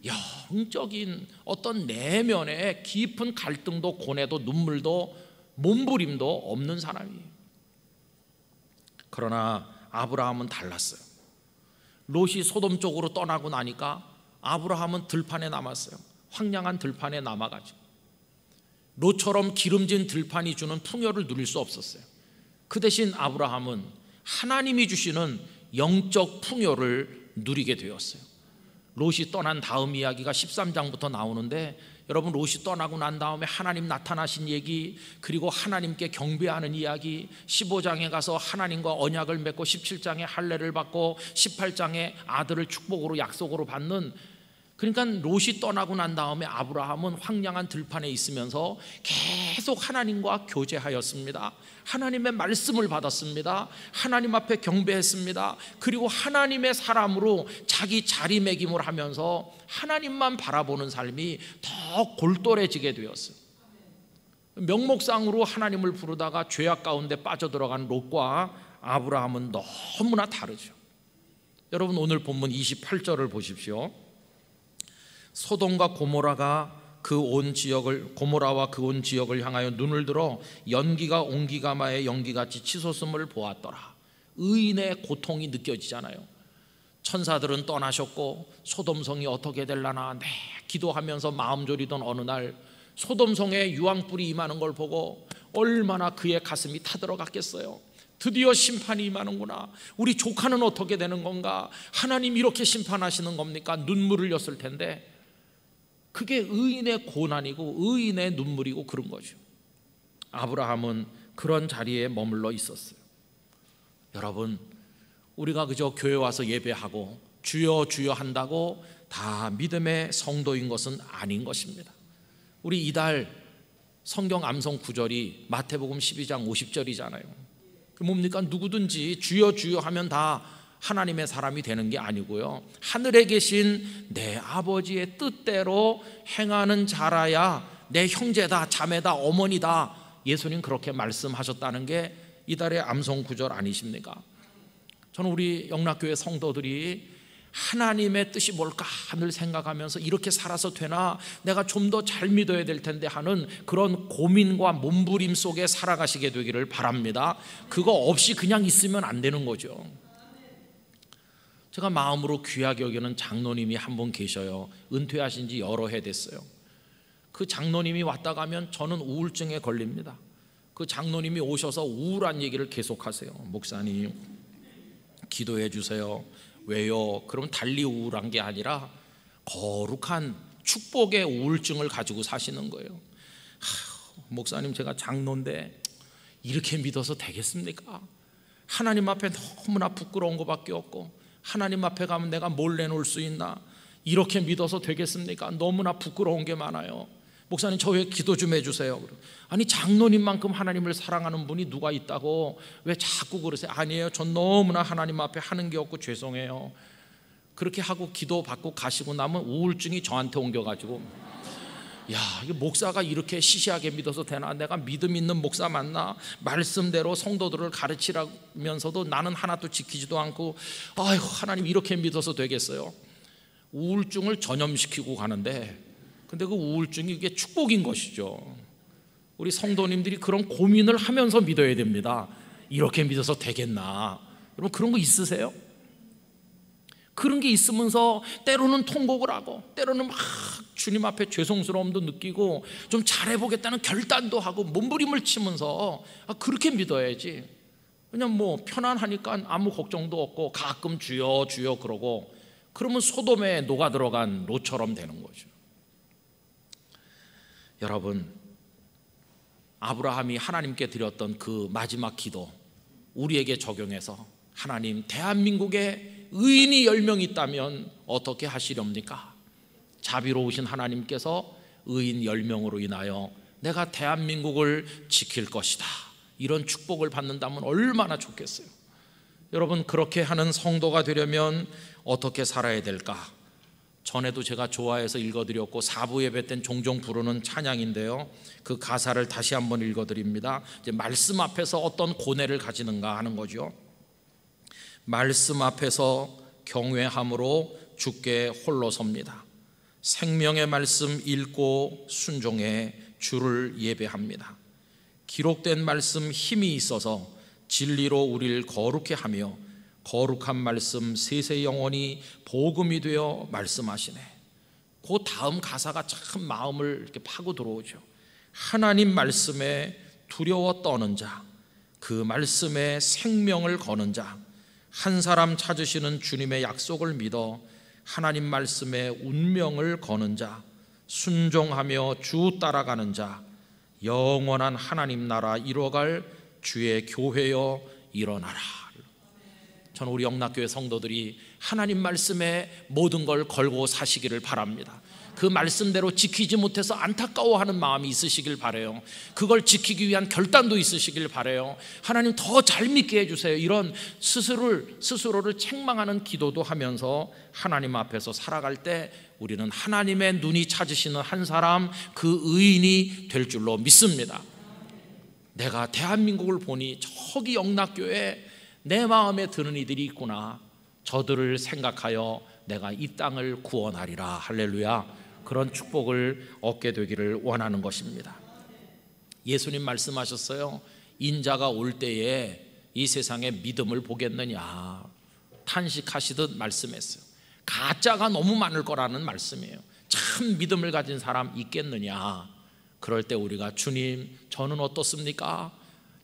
영적인 어떤 내면의 깊은 갈등도 고뇌도 눈물도 몸부림도 없는 사람이에요. 그러나 아브라함은 달랐어요. 롯이 소돔 쪽으로 떠나고 나니까 아브라함은 들판에 남았어요. 황량한 들판에 남아가지고 롯처럼 기름진 들판이 주는 풍요를 누릴 수 없었어요. 그 대신 아브라함은 하나님이 주시는 영적 풍요를 누리게 되었어요. 롯이 떠난 다음 이야기가 13장부터 나오는데, 여러분, 롯이 떠나고 난 다음에 하나님 나타나신 얘기, 그리고 하나님께 경배하는 이야기, 15장에 가서 하나님과 언약을 맺고 17장에 할례를 받고 18장에 아들을 축복으로 약속으로 받는, 그러니까 롯이 떠나고 난 다음에 아브라함은 황량한 들판에 있으면서 계속 하나님과 교제하였습니다. 하나님의 말씀을 받았습니다. 하나님 앞에 경배했습니다. 그리고 하나님의 사람으로 자기 자리매김을 하면서 하나님만 바라보는 삶이 더 골똘해지게 되었어요. 명목상으로 하나님을 부르다가 죄악 가운데 빠져들어간 롯과 아브라함은 너무나 다르죠. 여러분, 오늘 본문 28절을 보십시오. 소돔과 고모라와 그 온 지역을 향하여 눈을 들어 연기가 옹기가마의 연기같이 치솟음을 보았더라. 의인의 고통이 느껴지잖아요. 천사들은 떠나셨고 소돔성이 어떻게 될라나 기도하면서 마음 졸이던 어느 날 소돔성에 유황불이 임하는 걸 보고 얼마나 그의 가슴이 타들어갔겠어요. 드디어 심판이 임하는구나. 우리 조카는 어떻게 되는 건가? 하나님 이렇게 심판하시는 겁니까? 눈물을 흘렸을 텐데 그게 의인의 고난이고 의인의 눈물이고 그런 거죠. 아브라함은 그런 자리에 머물러 있었어요. 여러분, 우리가 그저 교회 와서 예배하고 주여 주여 한다고 다 믿음의 성도인 것은 아닌 것입니다. 우리 이달 성경 암송 구절이 마태복음 12장 50절이잖아요. 뭡니까? 누구든지 주여 주여 하면 다 하나님의 사람이 되는 게 아니고요, 하늘에 계신 내 아버지의 뜻대로 행하는 자라야 내 형제다, 자매다, 어머니다. 예수님 그렇게 말씀하셨다는 게 이달의 암송 구절 아니십니까? 저는 우리 영락교회 성도들이 하나님의 뜻이 뭘까 늘 생각하면서 이렇게 살아서 되나, 내가 좀 더 잘 믿어야 될 텐데 하는 그런 고민과 몸부림 속에 살아가시게 되기를 바랍니다. 그거 없이 그냥 있으면 안 되는 거죠. 제가 마음으로 귀하게 여기는 장로님이 한 분 계셔요. 은퇴하신 지 여러 해 됐어요. 그 장로님이 왔다 가면 저는 우울증에 걸립니다. 그 장로님이 오셔서 우울한 얘기를 계속하세요. 목사님 기도해 주세요. 왜요? 그럼 달리 우울한 게 아니라 거룩한 축복의 우울증을 가지고 사시는 거예요. 목사님 제가 장로인데 이렇게 믿어서 되겠습니까? 하나님 앞에 너무나 부끄러운 것밖에 없고, 하나님 앞에 가면 내가 뭘 내놓을 수 있나? 이렇게 믿어서 되겠습니까? 너무나 부끄러운 게 많아요. 목사님 저 왜 기도 좀 해주세요. 아니 장로님만큼 하나님을 사랑하는 분이 누가 있다고 왜 자꾸 그러세요? 아니에요, 전 너무나 하나님 앞에 하는 게 없고 죄송해요. 그렇게 하고 기도 받고 가시고 나면 우울증이 저한테 옮겨가지고, 야, 이게 목사가 이렇게 시시하게 믿어서 되나? 내가 믿음 있는 목사 맞나? 말씀대로 성도들을 가르치라면서도 나는 하나도 지키지도 않고, 아유 하나님 이렇게 믿어서 되겠어요? 우울증을 전염시키고 가는데, 근데 그 우울증이 이게 축복인 것이죠. 우리 성도님들이 그런 고민을 하면서 믿어야 됩니다. 이렇게 믿어서 되겠나? 여러분 그런 거 있으세요? 그런 게 있으면서 때로는 통곡을 하고, 때로는 막 주님 앞에 죄송스러움도 느끼고 좀 잘해보겠다는 결단도 하고 몸부림을 치면서 그렇게 믿어야지. 그냥 뭐 편안하니까 아무 걱정도 없고 가끔 주여 주여 그러고, 그러면 소돔에 녹아 들어간 롯처럼 되는 거죠. 여러분, 아브라함이 하나님께 드렸던 그 마지막 기도 우리에게 적용해서, 하나님 대한민국에 의인이 10명 있다면 어떻게 하시렵니까? 자비로우신 하나님께서 의인 10명으로 인하여 내가 대한민국을 지킬 것이다, 이런 축복을 받는다면 얼마나 좋겠어요. 여러분 그렇게 하는 성도가 되려면 어떻게 살아야 될까? 전에도 제가 좋아해서 읽어드렸고 4부 예배 땐 종종 부르는 찬양인데요, 그 가사를 다시 한번 읽어드립니다. 이제 말씀 앞에서 어떤 고뇌를 가지는가 하는 거죠. 말씀 앞에서 경외함으로 주께 홀로 섭니다. 생명의 말씀 읽고 순종해 주를 예배합니다. 기록된 말씀 힘이 있어서 진리로 우리를 거룩해 하며, 거룩한 말씀 세세 영원히 복음이 되어 말씀하시네. 그 다음 가사가 참 마음을 이렇게 파고 들어오죠. 하나님 말씀에 두려워 떠는 자, 그 말씀에 생명을 거는 자, 한 사람 찾으시는 주님의 약속을 믿어 하나님 말씀에 운명을 거는 자, 순종하며 주 따라가는 자, 영원한 하나님 나라 이뤄갈 주의 교회여 일어나라. 저는 우리 영락교회 성도들이 하나님 말씀에 모든 걸 걸고 사시기를 바랍니다. 그 말씀대로 지키지 못해서 안타까워하는 마음이 있으시길 바라요. 그걸 지키기 위한 결단도 있으시길 바라요. 하나님 더 잘 믿게 해주세요. 이런 스스로를 책망하는 기도도 하면서 하나님 앞에서 살아갈 때 우리는 하나님의 눈이 찾으시는 한 사람, 그 의인이 될 줄로 믿습니다. 내가 대한민국을 보니 저기 영락교회에 내 마음에 드는 이들이 있구나. 저들을 생각하여 내가 이 땅을 구원하리라. 할렐루야. 그런 축복을 얻게 되기를 원하는 것입니다. 예수님 말씀하셨어요. 인자가 올 때에 이 세상에 믿음을 보겠느냐 탄식하시듯 말씀했어요. 가짜가 너무 많을 거라는 말씀이에요. 참 믿음을 가진 사람 있겠느냐. 그럴 때 우리가 주님 저는 어떻습니까?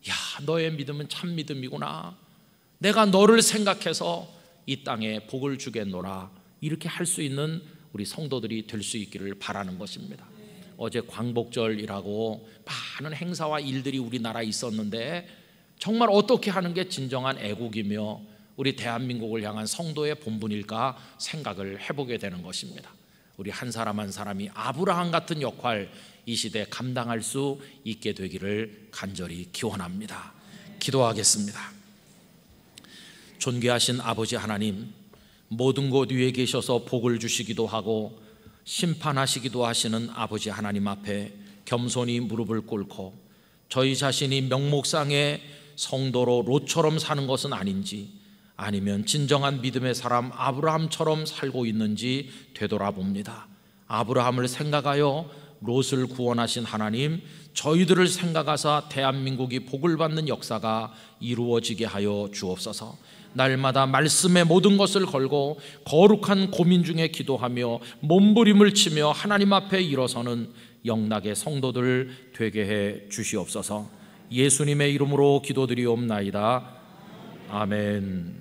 야, 너의 믿음은 참 믿음이구나. 내가 너를 생각해서 이 땅에 복을 주겠노라. 이렇게 할 수 있는 우리 성도들이 될 수 있기를 바라는 것입니다. 어제 광복절이라고 많은 행사와 일들이 우리나라에 있었는데 정말 어떻게 하는 게 진정한 애국이며 우리 대한민국을 향한 성도의 본분일까 생각을 해보게 되는 것입니다. 우리 한 사람 한 사람이 아브라함 같은 역할 이 시대에 감당할 수 있게 되기를 간절히 기원합니다. 기도하겠습니다. 존귀하신 아버지 하나님, 모든 곳 위에 계셔서 복을 주시기도 하고 심판하시기도 하시는 아버지 하나님 앞에 겸손히 무릎을 꿇고 저희 자신이 명목상의 성도로 롯처럼 사는 것은 아닌지, 아니면 진정한 믿음의 사람 아브라함처럼 살고 있는지 되돌아봅니다. 아브라함을 생각하여 롯을 구원하신 하나님, 저희들을 생각하사 대한민국이 복을 받는 역사가 이루어지게 하여 주옵소서. 날마다 말씀의 모든 것을 걸고 거룩한 고민 중에 기도하며 몸부림을 치며 하나님 앞에 일어서는 영락의 성도들 되게 해 주시옵소서. 예수님의 이름으로 기도드리옵나이다. 아멘.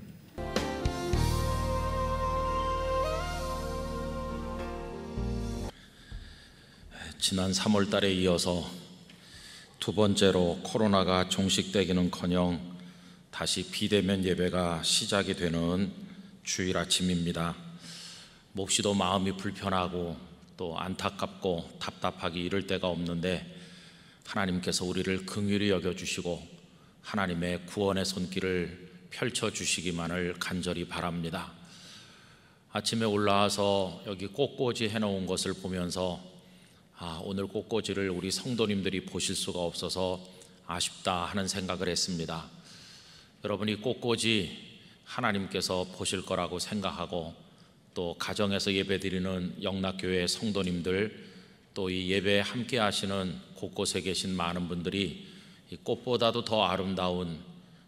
지난 3월 달에 이어서 두 번째로 코로나가 종식되기는커녕 다시 비대면 예배가 시작이 되는 주일 아침입니다. 몹시도 마음이 불편하고 또 안타깝고 답답하기 이를 데가 없는데, 하나님께서 우리를 긍휼히 여겨주시고 하나님의 구원의 손길을 펼쳐주시기만을 간절히 바랍니다. 아침에 올라와서 여기 꽃꽂이 해놓은 것을 보면서 오늘 꽃꽂이를 우리 성도님들이 보실 수가 없어서 아쉽다 하는 생각을 했습니다. 여러분이 꽃꽂이 하나님께서 보실 거라고 생각하고, 또 가정에서 예배드리는 영락교회 성도님들, 또 이 예배에 함께 하시는 곳곳에 계신 많은 분들이 이 꽃보다도 더 아름다운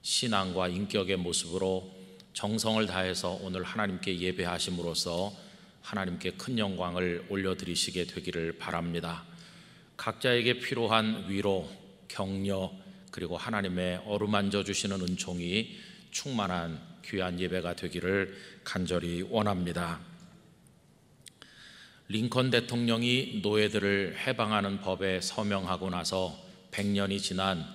신앙과 인격의 모습으로 정성을 다해서 오늘 하나님께 예배하심으로써 하나님께 큰 영광을 올려드리시게 되기를 바랍니다. 각자에게 필요한 위로, 격려, 그리고 하나님의 어루만져 주시는 은총이 충만한 귀한 예배가 되기를 간절히 원합니다. 링컨 대통령이 노예들을 해방하는 법에 서명하고 나서 100년이 지난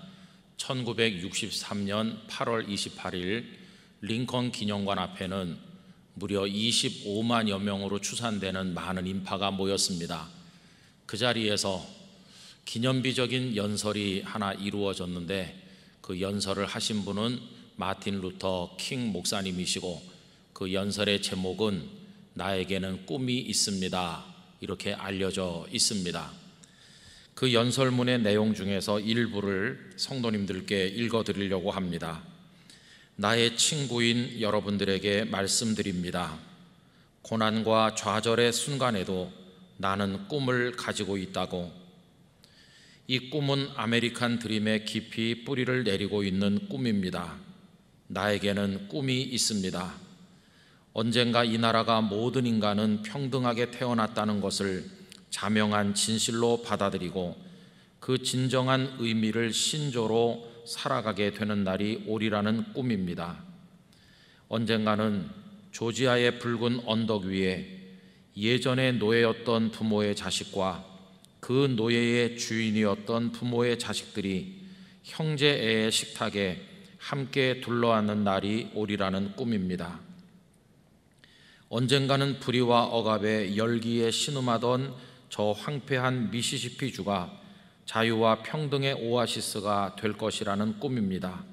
1963년 8월 28일 링컨 기념관 앞에는 무려 25만여 명으로 추산되는 많은 인파가 모였습니다. 그 자리에서 기념비적인 연설이 하나 이루어졌는데, 그 연설을 하신 분은 마틴 루터 킹 목사님이시고, 그 연설의 제목은 나에게는 꿈이 있습니다, 이렇게 알려져 있습니다. 그 연설문의 내용 중에서 일부를 성도님들께 읽어드리려고 합니다. 나의 친구인 여러분들에게 말씀드립니다. 고난과 좌절의 순간에도 나는 꿈을 가지고 있다고. 이 꿈은 아메리칸 드림에 깊이 뿌리를 내리고 있는 꿈입니다. 나에게는 꿈이 있습니다. 언젠가 이 나라가 모든 인간은 평등하게 태어났다는 것을 자명한 진실로 받아들이고 그 진정한 의미를 신조로 살아가게 되는 날이 오리라는 꿈입니다. 언젠가는 조지아의 붉은 언덕 위에 예전에 노예였던 부모의 자식과 그 노예의 주인이었던 부모의 자식들이 형제애의 식탁에 함께 둘러앉는 날이 오리라는 꿈입니다. 언젠가는 불의와 억압의 열기에 신음하던 저 황폐한 미시시피주가 자유와 평등의 오아시스가 될 것이라는 꿈입니다.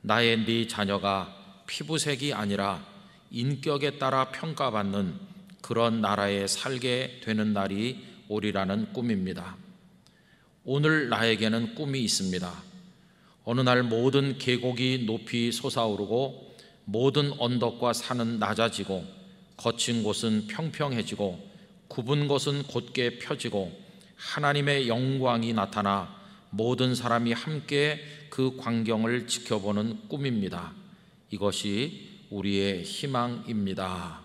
나의 네 자녀가 피부색이 아니라 인격에 따라 평가받는 그런 나라에 살게 되는 날이 오리라는 꿈입니다. 오늘 나에게는 꿈이 있습니다. 어느 날 모든 계곡이 높이 솟아오르고 모든 언덕과 산은 낮아지고 거친 곳은 평평해지고 굽은 곳은 곧게 펴지고 하나님의 영광이 나타나 모든 사람이 함께 그 광경을 지켜보는 꿈입니다. 이것이 우리의 희망입니다.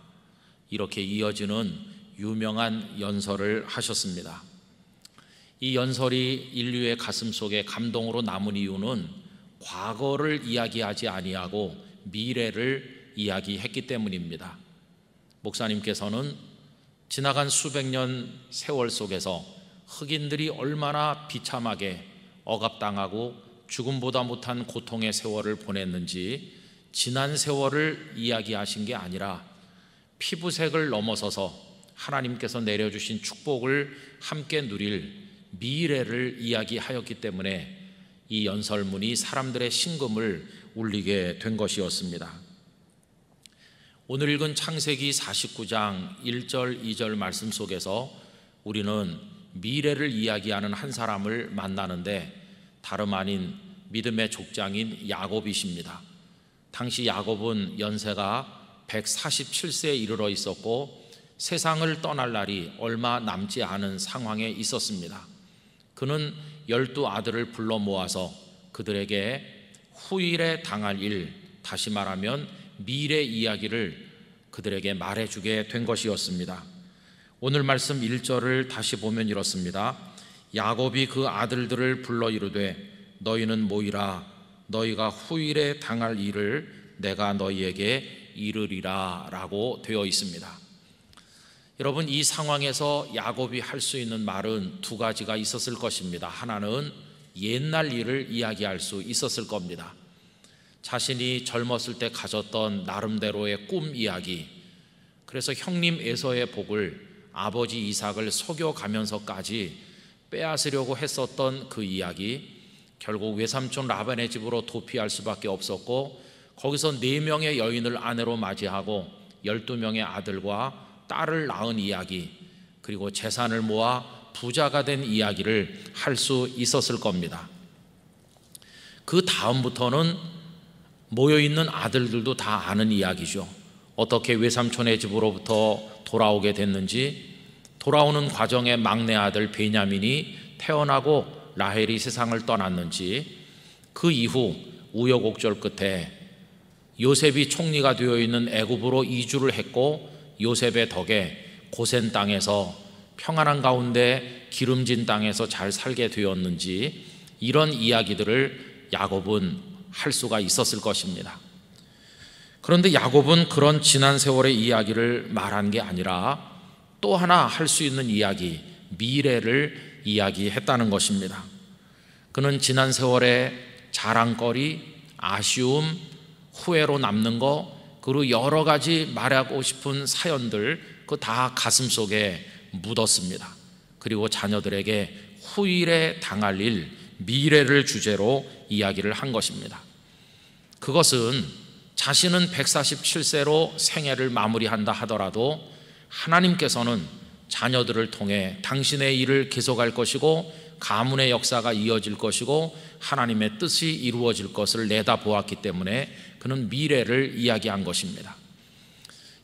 이렇게 이어지는 유명한 연설을 하셨습니다. 이 연설이 인류의 가슴 속에 감동으로 남은 이유는 과거를 이야기하지 아니하고 미래를 이야기했기 때문입니다. 목사님께서는 지나간 수백 년 세월 속에서 흑인들이 얼마나 비참하게 억압당하고 죽음보다 못한 고통의 세월을 보냈는지 지난 세월을 이야기하신 게 아니라 피부색을 넘어서서 하나님께서 내려주신 축복을 함께 누릴 미래를 이야기하였기 때문에 이 연설문이 사람들의 심금을 울리게 된 것이었습니다. 오늘 읽은 창세기 49장 1절 2절 말씀 속에서 우리는 미래를 이야기하는 한 사람을 만나는데 다름 아닌 믿음의 족장인 야곱이십니다. 당시 야곱은 연세가 147세에 이르러 있었고 세상을 떠날 날이 얼마 남지 않은 상황에 있었습니다. 그는 12아들을 불러 모아서 그들에게 후일에 당할 일, 다시 말하면 미래 이야기를 그들에게 말해주게 된 것이었습니다. 오늘 말씀 1절을 다시 보면 이렇습니다. 야곱이 그 아들들을 불러 이르되 너희는 모이라. 너희가 후일에 당할 일을 내가 너희에게 이르리라 라고 되어 있습니다. 여러분, 이 상황에서 야곱이 할 수 있는 말은 두 가지가 있었을 것입니다. 하나는 옛날 일을 이야기할 수 있었을 겁니다. 자신이 젊었을 때 가졌던 나름대로의 꿈 이야기, 그래서 형님 에서의 복을 아버지 이삭을 속여가면서까지 빼앗으려고 했었던 그 이야기, 결국 외삼촌 라반의 집으로 도피할 수밖에 없었고 거기서 4명의 여인을 아내로 맞이하고 12명의 아들과 딸을 낳은 이야기, 그리고 재산을 모아 부자가 된 이야기를 할 수 있었을 겁니다. 그 다음부터는 모여있는 아들들도 다 아는 이야기죠. 어떻게 외삼촌의 집으로부터 돌아오게 됐는지, 돌아오는 과정에 막내 아들 베냐민이 태어나고 라헬이 세상을 떠났는지, 그 이후 우여곡절 끝에 요셉이 총리가 되어 있는 애굽으로 이주를 했고 요셉의 덕에 고센 땅에서 평안한 가운데 기름진 땅에서 잘 살게 되었는지, 이런 이야기들을 야곱은 할 수가 있었을 것입니다. 그런데 야곱은 그런 지난 세월의 이야기를 말한 게 아니라 또 하나 할 수 있는 이야기, 미래를 이야기했다는 것입니다. 그는 지난 세월의 자랑거리, 아쉬움, 후회로 남는 거, 그리고 여러 가지 말하고 싶은 사연들, 그 다 가슴속에 묻었습니다. 그리고 자녀들에게 후일에 당할 일, 미래를 주제로 이야기를 한 것입니다. 그것은 자신은 147세로 생애를 마무리한다 하더라도 하나님께서는 자녀들을 통해 당신의 일을 계속할 것이고 가문의 역사가 이어질 것이고 하나님의 뜻이 이루어질 것을 내다보았기 때문에 그는 미래를 이야기한 것입니다.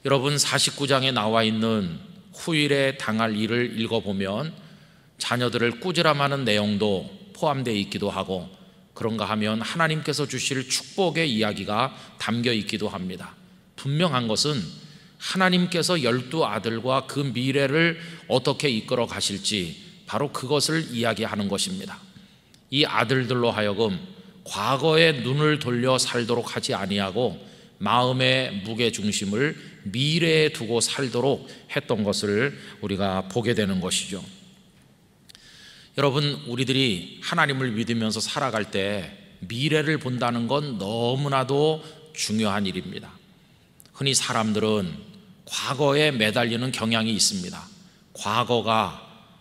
여러분, 49장에 나와 있는 후일에 당할 일을 읽어보면 자녀들을 꾸지람하는 내용도 포함되어 있기도 하고, 그런가 하면 하나님께서 주실 축복의 이야기가 담겨 있기도 합니다. 분명한 것은 하나님께서 12아들과 그 미래를 어떻게 이끌어 가실지 바로 그것을 이야기하는 것입니다. 이 아들들로 하여금 과거에 눈을 돌려 살도록 하지 아니하고 마음의 무게중심을 미래에 두고 살도록 했던 것을 우리가 보게 되는 것이죠. 여러분, 우리들이 하나님을 믿으면서 살아갈 때 미래를 본다는 건 너무나도 중요한 일입니다. 흔히 사람들은 과거에 매달리는 경향이 있습니다. 과거가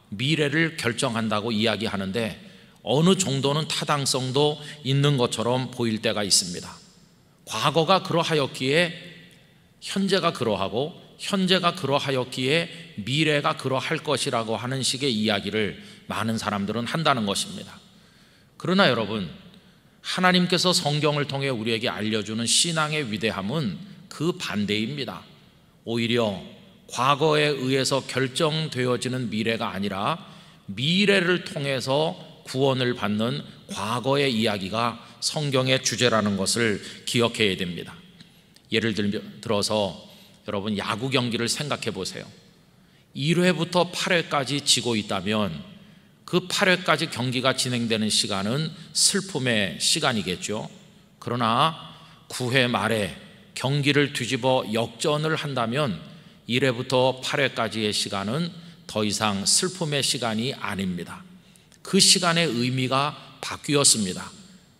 미래를 결정한다고 이야기하는데 어느 정도는 타당성도 있는 것처럼 보일 때가 있습니다. 과거가 그러하였기에 현재가 그러하고 현재가 그러하였기에 미래가 그러할 것이라고 하는 식의 이야기를 많은 사람들은 한다는 것입니다. 그러나 여러분, 하나님께서 성경을 통해 우리에게 알려주는 신앙의 위대함은 그 반대입니다. 오히려 과거에 의해서 결정되어지는 미래가 아니라 미래를 통해서 구원을 받는 과거의 이야기가 성경의 주제라는 것을 기억해야 됩니다. 예를 들어서 여러분, 야구 경기를 생각해 보세요. 1회부터 8회까지 지고 있다면 그 8회까지 경기가 진행되는 시간은 슬픔의 시간이겠죠. 그러나 9회 말에 경기를 뒤집어 역전을 한다면 1회부터 8회까지의 시간은 더 이상 슬픔의 시간이 아닙니다. 그 시간의 의미가 바뀌었습니다.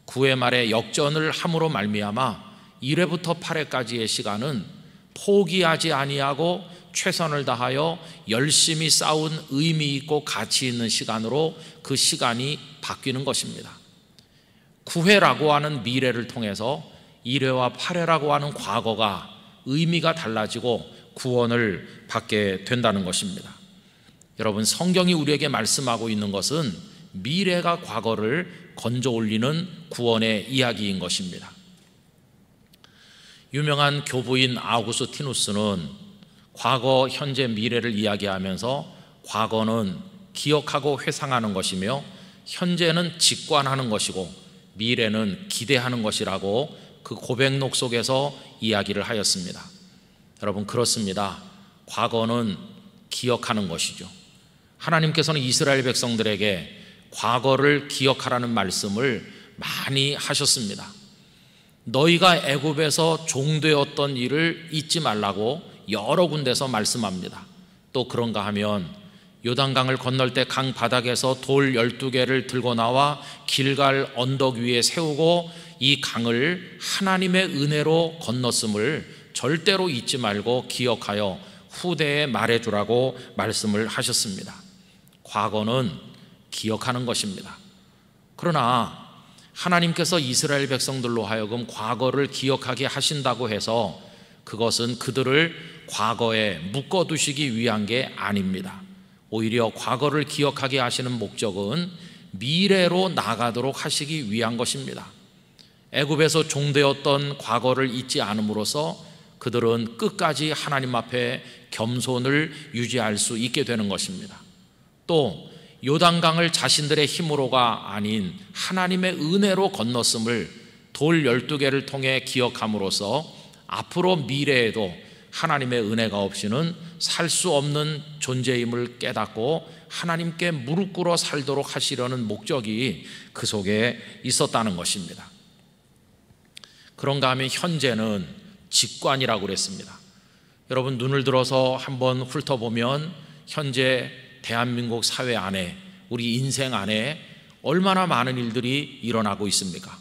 9회 말에 역전을 함으로 말미암아 1회부터 8회까지의 시간은 포기하지 아니하고 최선을 다하여 열심히 싸운 의미 있고 가치 있는 시간으로 그 시간이 바뀌는 것입니다. 구회라고 하는 미래를 통해서 이래와 파래라고 하는 과거가 의미가 달라지고 구원을 받게 된다는 것입니다. 여러분, 성경이 우리에게 말씀하고 있는 것은 미래가 과거를 건져 올리는 구원의 이야기인 것입니다. 유명한 교부인 아우구스티누스는 과거, 현재, 미래를 이야기하면서 과거는 기억하고 회상하는 것이며 현재는 직관하는 것이고 미래는 기대하는 것이라고 그 고백록 속에서 이야기를 하였습니다. 여러분, 그렇습니다. 과거는 기억하는 것이죠. 하나님께서는 이스라엘 백성들에게 과거를 기억하라는 말씀을 많이 하셨습니다. 너희가 애굽에서 종되었던 일을 잊지 말라고 여러 군데서 말씀합니다. 또 그런가 하면 요단강을 건널 때 강 바닥에서 돌 12개를 들고 나와 길갈 언덕 위에 세우고 이 강을 하나님의 은혜로 건넜음을 절대로 잊지 말고 기억하여 후대에 말해주라고 말씀을 하셨습니다. 과거는 기억하는 것입니다. 그러나 하나님께서 이스라엘 백성들로 하여금 과거를 기억하게 하신다고 해서 그것은 그들을 과거에 묶어두시기 위한 게 아닙니다. 오히려 과거를 기억하게 하시는 목적은 미래로 나가도록 하시기 위한 것입니다. 애굽에서 종되었던 과거를 잊지 않음으로써 그들은 끝까지 하나님 앞에 겸손을 유지할 수 있게 되는 것입니다. 또 요단강을 자신들의 힘으로가 아닌 하나님의 은혜로 건넜음을 돌 12개를 통해 기억함으로써 앞으로 미래에도 하나님의 은혜가 없이는 살 수 없는 존재임을 깨닫고 하나님께 무릎 꿇어 살도록 하시려는 목적이 그 속에 있었다는 것입니다. 그런가 하면 현재는 직관이라고 그랬습니다. 여러분, 눈을 들어서 한번 훑어보면 현재 대한민국 사회 안에, 우리 인생 안에 얼마나 많은 일들이 일어나고 있습니까?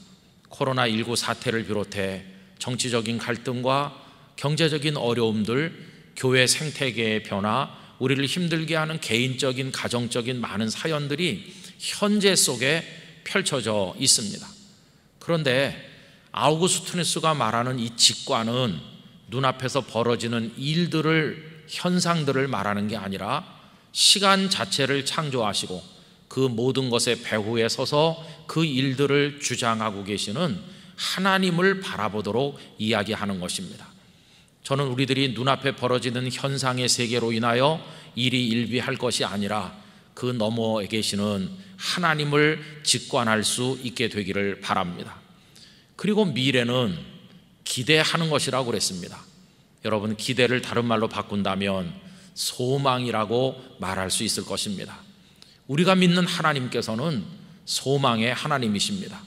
코로나19 사태를 비롯해 정치적인 갈등과 경제적인 어려움들, 교회 생태계의 변화, 우리를 힘들게 하는 개인적인, 가정적인 많은 사연들이 현재 속에 펼쳐져 있습니다. 그런데 아우구스티누스가 말하는 이 직관은 눈앞에서 벌어지는 일들을, 현상들을 말하는 게 아니라 시간 자체를 창조하시고 그 모든 것의 배후에 서서 그 일들을 주장하고 계시는 하나님을 바라보도록 이야기하는 것입니다. 저는 우리들이 눈앞에 벌어지는 현상의 세계로 인하여 일이 일비할 것이 아니라 그 너머에 계시는 하나님을 직관할 수 있게 되기를 바랍니다. 그리고 미래는 기대하는 것이라고 그랬습니다. 여러분, 기대를 다른 말로 바꾼다면 소망이라고 말할 수 있을 것입니다. 우리가 믿는 하나님께서는 소망의 하나님이십니다.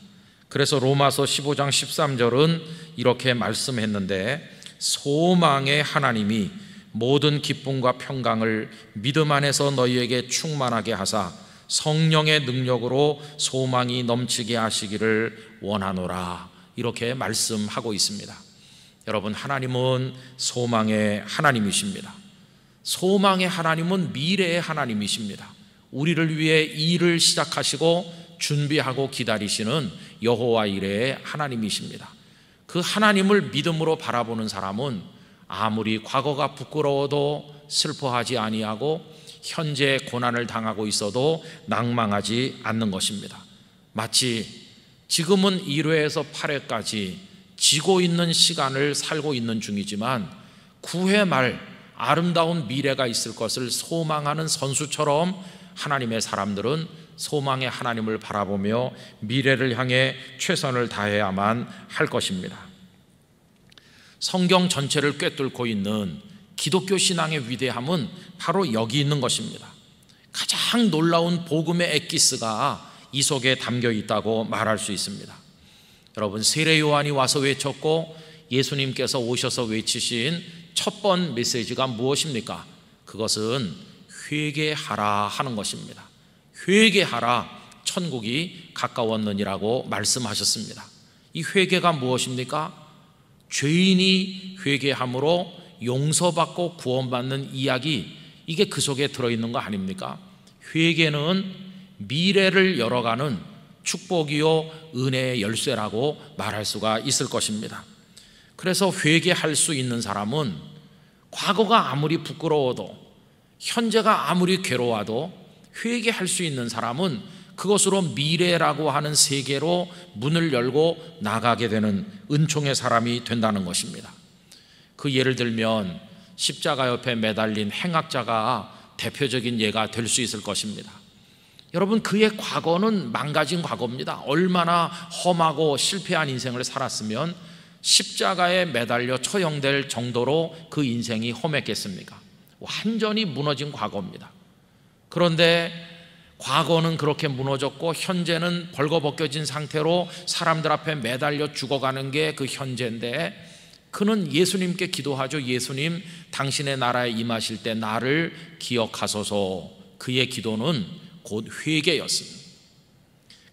그래서 로마서 15장 13절은 이렇게 말씀했는데, 소망의 하나님이 모든 기쁨과 평강을 믿음 안에서 너희에게 충만하게 하사 성령의 능력으로 소망이 넘치게 하시기를 원하노라, 이렇게 말씀하고 있습니다. 여러분, 하나님은 소망의 하나님이십니다. 소망의 하나님은 미래의 하나님이십니다. 우리를 위해 일을 시작하시고 준비하고 기다리시는 여호와 이레의 하나님이십니다. 그 하나님을 믿음으로 바라보는 사람은 아무리 과거가 부끄러워도 슬퍼하지 아니하고 현재 고난을 당하고 있어도 낭망하지 않는 것입니다. 마치 지금은 1회에서 8회까지 지고 있는 시간을 살고 있는 중이지만 9회 말 아름다운 미래가 있을 것을 소망하는 선수처럼 하나님의 사람들은 소망의 하나님을 바라보며 미래를 향해 최선을 다해야만 할 것입니다. 성경 전체를 꿰뚫고 있는 기독교 신앙의 위대함은 바로 여기 있는 것입니다. 가장 놀라운 복음의 엑기스가 이 속에 담겨 있다고 말할 수 있습니다. 여러분, 세례 요한이 와서 외쳤고 예수님께서 오셔서 외치신 첫 번 메시지가 무엇입니까? 그것은 회개하라 하는 것입니다. 회개하라, 천국이 가까웠느니라고 말씀하셨습니다. 이 회개가 무엇입니까? 죄인이 회개함으로 용서받고 구원받는 이야기, 이게 그 속에 들어있는 거 아닙니까? 회개는 미래를 열어가는 축복이요 은혜의 열쇠라고 말할 수가 있을 것입니다. 그래서 회개할 수 있는 사람은 과거가 아무리 부끄러워도, 현재가 아무리 괴로워도 회개할 수 있는 사람은 그것으로 미래라고 하는 세계로 문을 열고 나가게 되는 은총의 사람이 된다는 것입니다. 그 예를 들면 십자가 옆에 매달린 행악자가 대표적인 예가 될 수 있을 것입니다. 여러분, 그의 과거는 망가진 과거입니다. 얼마나 험하고 실패한 인생을 살았으면 십자가에 매달려 처형될 정도로 그 인생이 험했겠습니까? 완전히 무너진 과거입니다. 그런데 과거는 그렇게 무너졌고 현재는 벌거벗겨진 상태로 사람들 앞에 매달려 죽어가는 게 그 현재인데, 그는 예수님께 기도하죠. 예수님, 당신의 나라에 임하실 때 나를 기억하소서. 그의 기도는 곧 회개였습니다.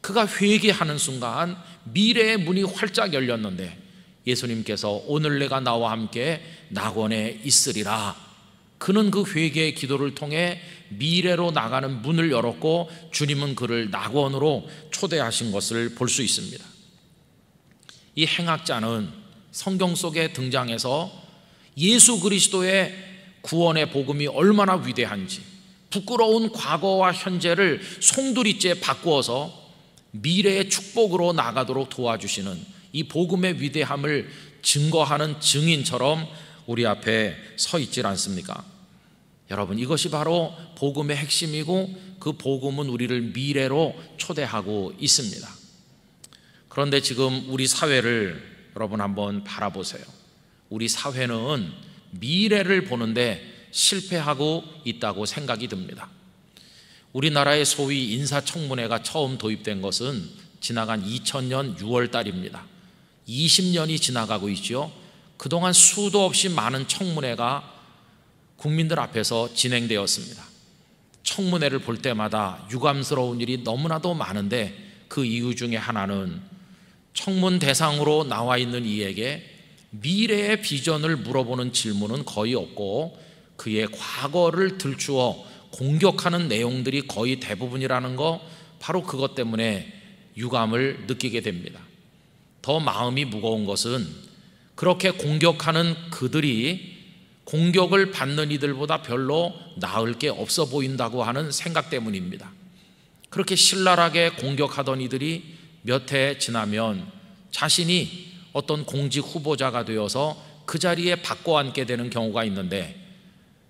그가 회개하는 순간 미래의 문이 활짝 열렸는데 예수님께서 오늘 내가 나와 함께 낙원에 있으리라. 그는 그 회개의 기도를 통해 미래로 나가는 문을 열었고 주님은 그를 낙원으로 초대하신 것을 볼 수 있습니다. 이 행악자는 성경 속에 등장해서 예수 그리스도의 구원의 복음이 얼마나 위대한지, 부끄러운 과거와 현재를 송두리째 바꾸어서 미래의 축복으로 나가도록 도와주시는 이 복음의 위대함을 증거하는 증인처럼 우리 앞에 서 있질 않습니까? 여러분, 이것이 바로 복음의 핵심이고 그 복음은 우리를 미래로 초대하고 있습니다. 그런데 지금 우리 사회를 여러분 한번 바라보세요. 우리 사회는 미래를 보는데 실패하고 있다고 생각이 듭니다. 우리나라의 소위 인사청문회가 처음 도입된 것은 지나간 2000년 6월 달입니다. 20년이 지나가고 있죠. 그동안 수도 없이 많은 청문회가 국민들 앞에서 진행되었습니다. 청문회를 볼 때마다 유감스러운 일이 너무나도 많은데 그 이유 중에 하나는 청문 대상으로 나와 있는 이에게 미래의 비전을 물어보는 질문은 거의 없고 그의 과거를 들추어 공격하는 내용들이 거의 대부분이라는 거, 바로 그것 때문에 유감을 느끼게 됩니다. 더 마음이 무거운 것은 그렇게 공격하는 그들이 공격을 받는 이들보다 별로 나을 게 없어 보인다고 하는 생각 때문입니다. 그렇게 신랄하게 공격하던 이들이 몇 해 지나면 자신이 어떤 공직 후보자가 되어서 그 자리에 바꿔 앉게 되는 경우가 있는데,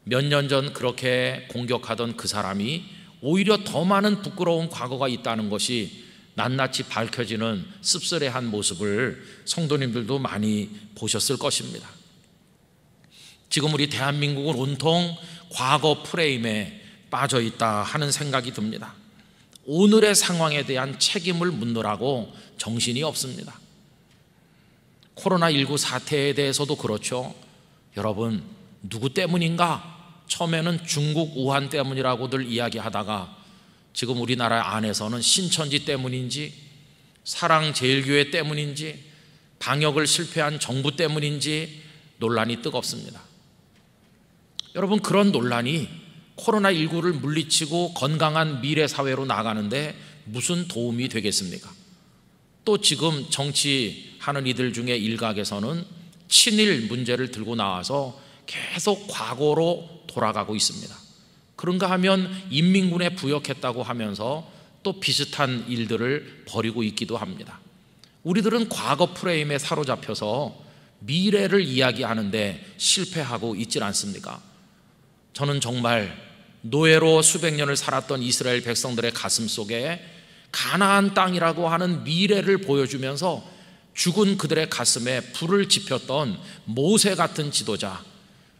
몇 년 전 그렇게 공격하던 그 사람이 오히려 더 많은 부끄러운 과거가 있다는 것이 낱낱이 밝혀지는 씁쓸해한 모습을 성도님들도 많이 보셨을 것입니다. 지금 우리 대한민국은 온통 과거 프레임에 빠져 있다 하는 생각이 듭니다. 오늘의 상황에 대한 책임을 묻느라고 정신이 없습니다. 코로나19 사태에 대해서도 그렇죠. 여러분, 누구 때문인가? 처음에는 중국 우한 때문이라고들 이야기하다가 지금 우리나라 안에서는 신천지 때문인지, 사랑제일교회 때문인지, 방역을 실패한 정부 때문인지 논란이 뜨겁습니다. 여러분, 그런 논란이 코로나19를 물리치고 건강한 미래 사회로 나가는데 무슨 도움이 되겠습니까? 또 지금 정치하는 이들 중에 일각에서는 친일 문제를 들고 나와서 계속 과거로 돌아가고 있습니다. 그런가 하면 인민군에 부역했다고 하면서 또 비슷한 일들을 벌이고 있기도 합니다. 우리들은 과거 프레임에 사로잡혀서 미래를 이야기하는데 실패하고 있질 않습니까? 저는 정말 노예로 수백 년을 살았던 이스라엘 백성들의 가슴 속에 가나안 땅이라고 하는 미래를 보여주면서 죽은 그들의 가슴에 불을 지폈던 모세 같은 지도자,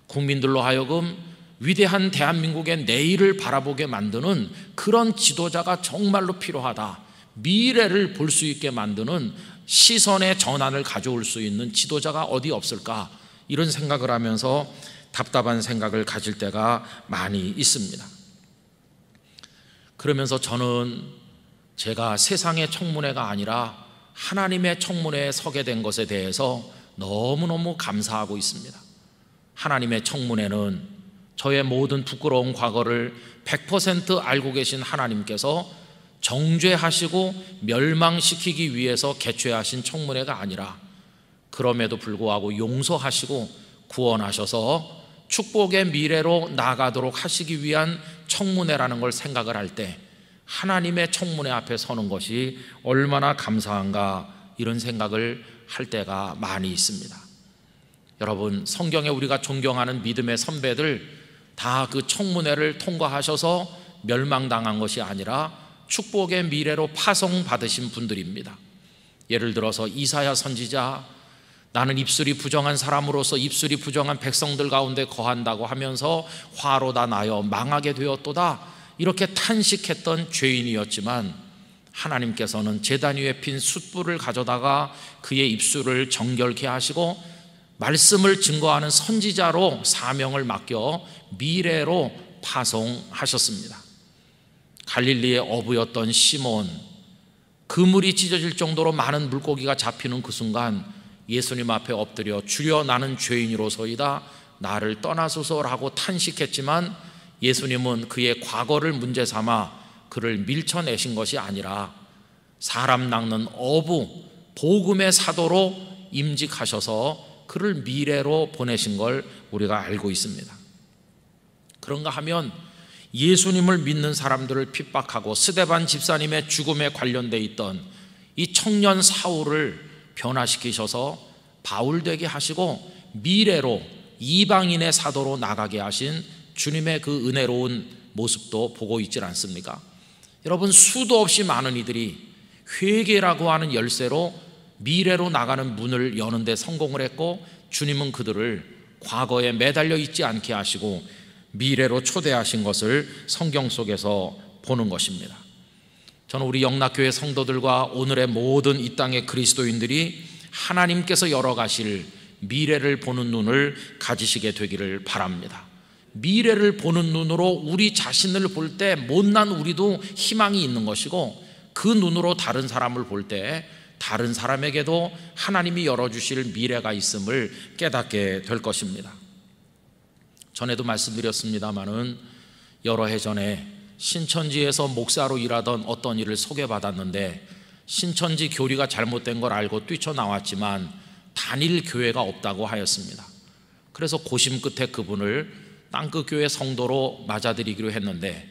국민들로 하여금 위대한 대한민국의 내일을 바라보게 만드는 그런 지도자가 정말로 필요하다. 미래를 볼 수 있게 만드는 시선의 전환을 가져올 수 있는 지도자가 어디 없을까? 이런 생각을 하면서 답답한 생각을 가질 때가 많이 있습니다. 그러면서 저는 제가 세상의 청문회가 아니라 하나님의 청문회에 서게 된 것에 대해서 너무너무 감사하고 있습니다. 하나님의 청문회는 저의 모든 부끄러운 과거를 100% 알고 계신 하나님께서 정죄하시고 멸망시키기 위해서 개최하신 청문회가 아니라 그럼에도 불구하고 용서하시고 구원하셔서 축복의 미래로 나아가도록 하시기 위한 청문회라는 걸 생각을 할 때 하나님의 청문회 앞에 서는 것이 얼마나 감사한가, 이런 생각을 할 때가 많이 있습니다. 여러분, 성경에 우리가 존경하는 믿음의 선배들 다 그 청문회를 통과하셔서 멸망당한 것이 아니라 축복의 미래로 파송받으신 분들입니다. 예를 들어서 이사야 선지자, 나는 입술이 부정한 사람으로서 입술이 부정한 백성들 가운데 거한다고 하면서 화로다 나여 망하게 되었도다, 이렇게 탄식했던 죄인이었지만 하나님께서는 제단 위에 핀 숯불을 가져다가 그의 입술을 정결케 하시고 말씀을 증거하는 선지자로 사명을 맡겨 미래로 파송하셨습니다. 갈릴리의 어부였던 시몬, 그물이 찢어질 정도로 많은 물고기가 잡히는 그 순간 예수님 앞에 엎드려 주여 나는 죄인이로소이다, 나를 떠나소서라고 탄식했지만 예수님은 그의 과거를 문제 삼아 그를 밀쳐내신 것이 아니라 사람 낚는 어부, 복음의 사도로 임직하셔서 그를 미래로 보내신 걸 우리가 알고 있습니다. 그런가 하면 예수님을 믿는 사람들을 핍박하고 스데반 집사님의 죽음에 관련돼 있던 이 청년 사울을 변화시키셔서 바울 되게 하시고 미래로 이방인의 사도로 나가게 하신 주님의 그 은혜로운 모습도 보고 있지 않습니까? 여러분, 수도 없이 많은 이들이 회개라고 하는 열쇠로 미래로 나가는 문을 여는 데 성공을 했고, 주님은 그들을 과거에 매달려 있지 않게 하시고 미래로 초대하신 것을 성경 속에서 보는 것입니다. 저는 우리 영락교회 성도들과 오늘의 모든 이 땅의 그리스도인들이 하나님께서 열어가실 미래를 보는 눈을 가지시게 되기를 바랍니다. 미래를 보는 눈으로 우리 자신을 볼 때 못난 우리도 희망이 있는 것이고, 그 눈으로 다른 사람을 볼 때 다른 사람에게도 하나님이 열어주실 미래가 있음을 깨닫게 될 것입니다. 전에도 말씀드렸습니다마는 여러 해 전에 신천지에서 목사로 일하던 어떤 일을 소개받았는데, 신천지 교리가 잘못된 걸 알고 뛰쳐나왔지만 단일 교회가 없다고 하였습니다. 그래서 고심 끝에 그분을 땅끝 교회 성도로 맞아들이기로 했는데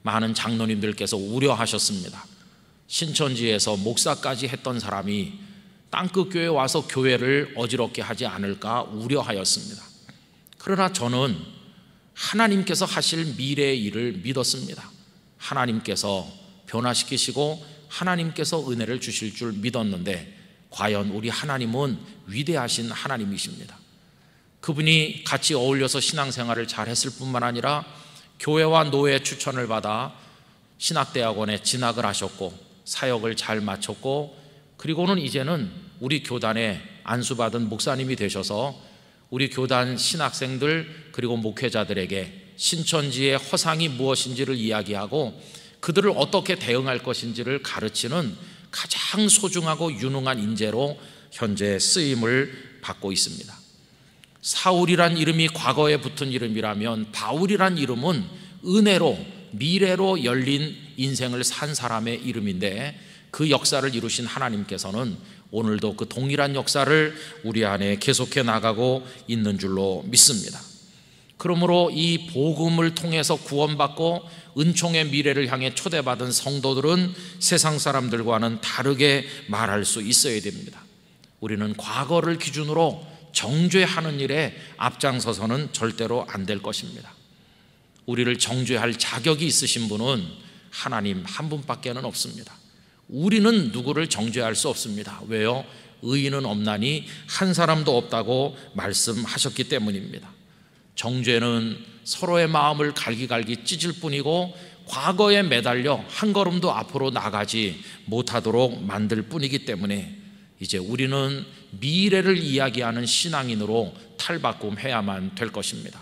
많은 장로님들께서 우려하셨습니다. 신천지에서 목사까지 했던 사람이 땅끝 교회에 와서 교회를 어지럽게 하지 않을까 우려하였습니다. 그러나 저는 하나님께서 하실 미래의 일을 믿었습니다. 하나님께서 변화시키시고 하나님께서 은혜를 주실 줄 믿었는데, 과연 우리 하나님은 위대하신 하나님이십니다. 그분이 같이 어울려서 신앙생활을 잘 했을 뿐만 아니라 교회와 노회의 추천을 받아 신학대학원에 진학을 하셨고 사역을 잘 마쳤고, 그리고는 이제는 우리 교단에 안수받은 목사님이 되셔서 우리 교단 신학생들 그리고 목회자들에게 신천지의 허상이 무엇인지를 이야기하고 그들을 어떻게 대응할 것인지를 가르치는 가장 소중하고 유능한 인재로 현재 쓰임을 받고 있습니다. 사울이란 이름이 과거에 붙은 이름이라면 바울이란 이름은 은혜로 미래로 열린 인생을 산 사람의 이름인데, 그 역사를 이루신 하나님께서는 오늘도 그 동일한 역사를 우리 안에 계속해 나가고 있는 줄로 믿습니다. 그러므로 이 복음을 통해서 구원받고 은총의 미래를 향해 초대받은 성도들은 세상 사람들과는 다르게 말할 수 있어야 됩니다. 우리는 과거를 기준으로 정죄하는 일에 앞장서서는 절대로 안 될 것입니다. 우리를 정죄할 자격이 있으신 분은 하나님 한 분밖에는 없습니다. 우리는 누구를 정죄할 수 없습니다. 왜요? 의인은 없나니 한 사람도 없다고 말씀하셨기 때문입니다. 정죄는 서로의 마음을 갈기갈기 찢을 뿐이고 과거에 매달려 한 걸음도 앞으로 나가지 못하도록 만들 뿐이기 때문에 이제 우리는 미래를 이야기하는 신앙인으로 탈바꿈해야만 될 것입니다.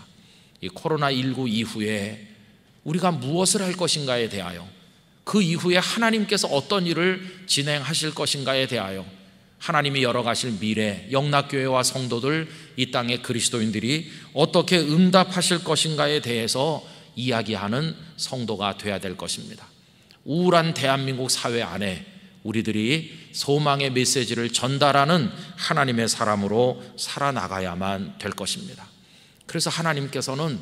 이 코로나19 이후에 우리가 무엇을 할 것인가에 대하여, 그 이후에 하나님께서 어떤 일을 진행하실 것인가에 대하여 하나님이 열어가실 미래, 영락교회와 성도들, 이 땅의 그리스도인들이 어떻게 응답하실 것인가에 대해서 이야기하는 성도가 되어야 될 것입니다. 우울한 대한민국 사회 안에 우리들이 소망의 메시지를 전달하는 하나님의 사람으로 살아나가야만 될 것입니다. 그래서 하나님께서는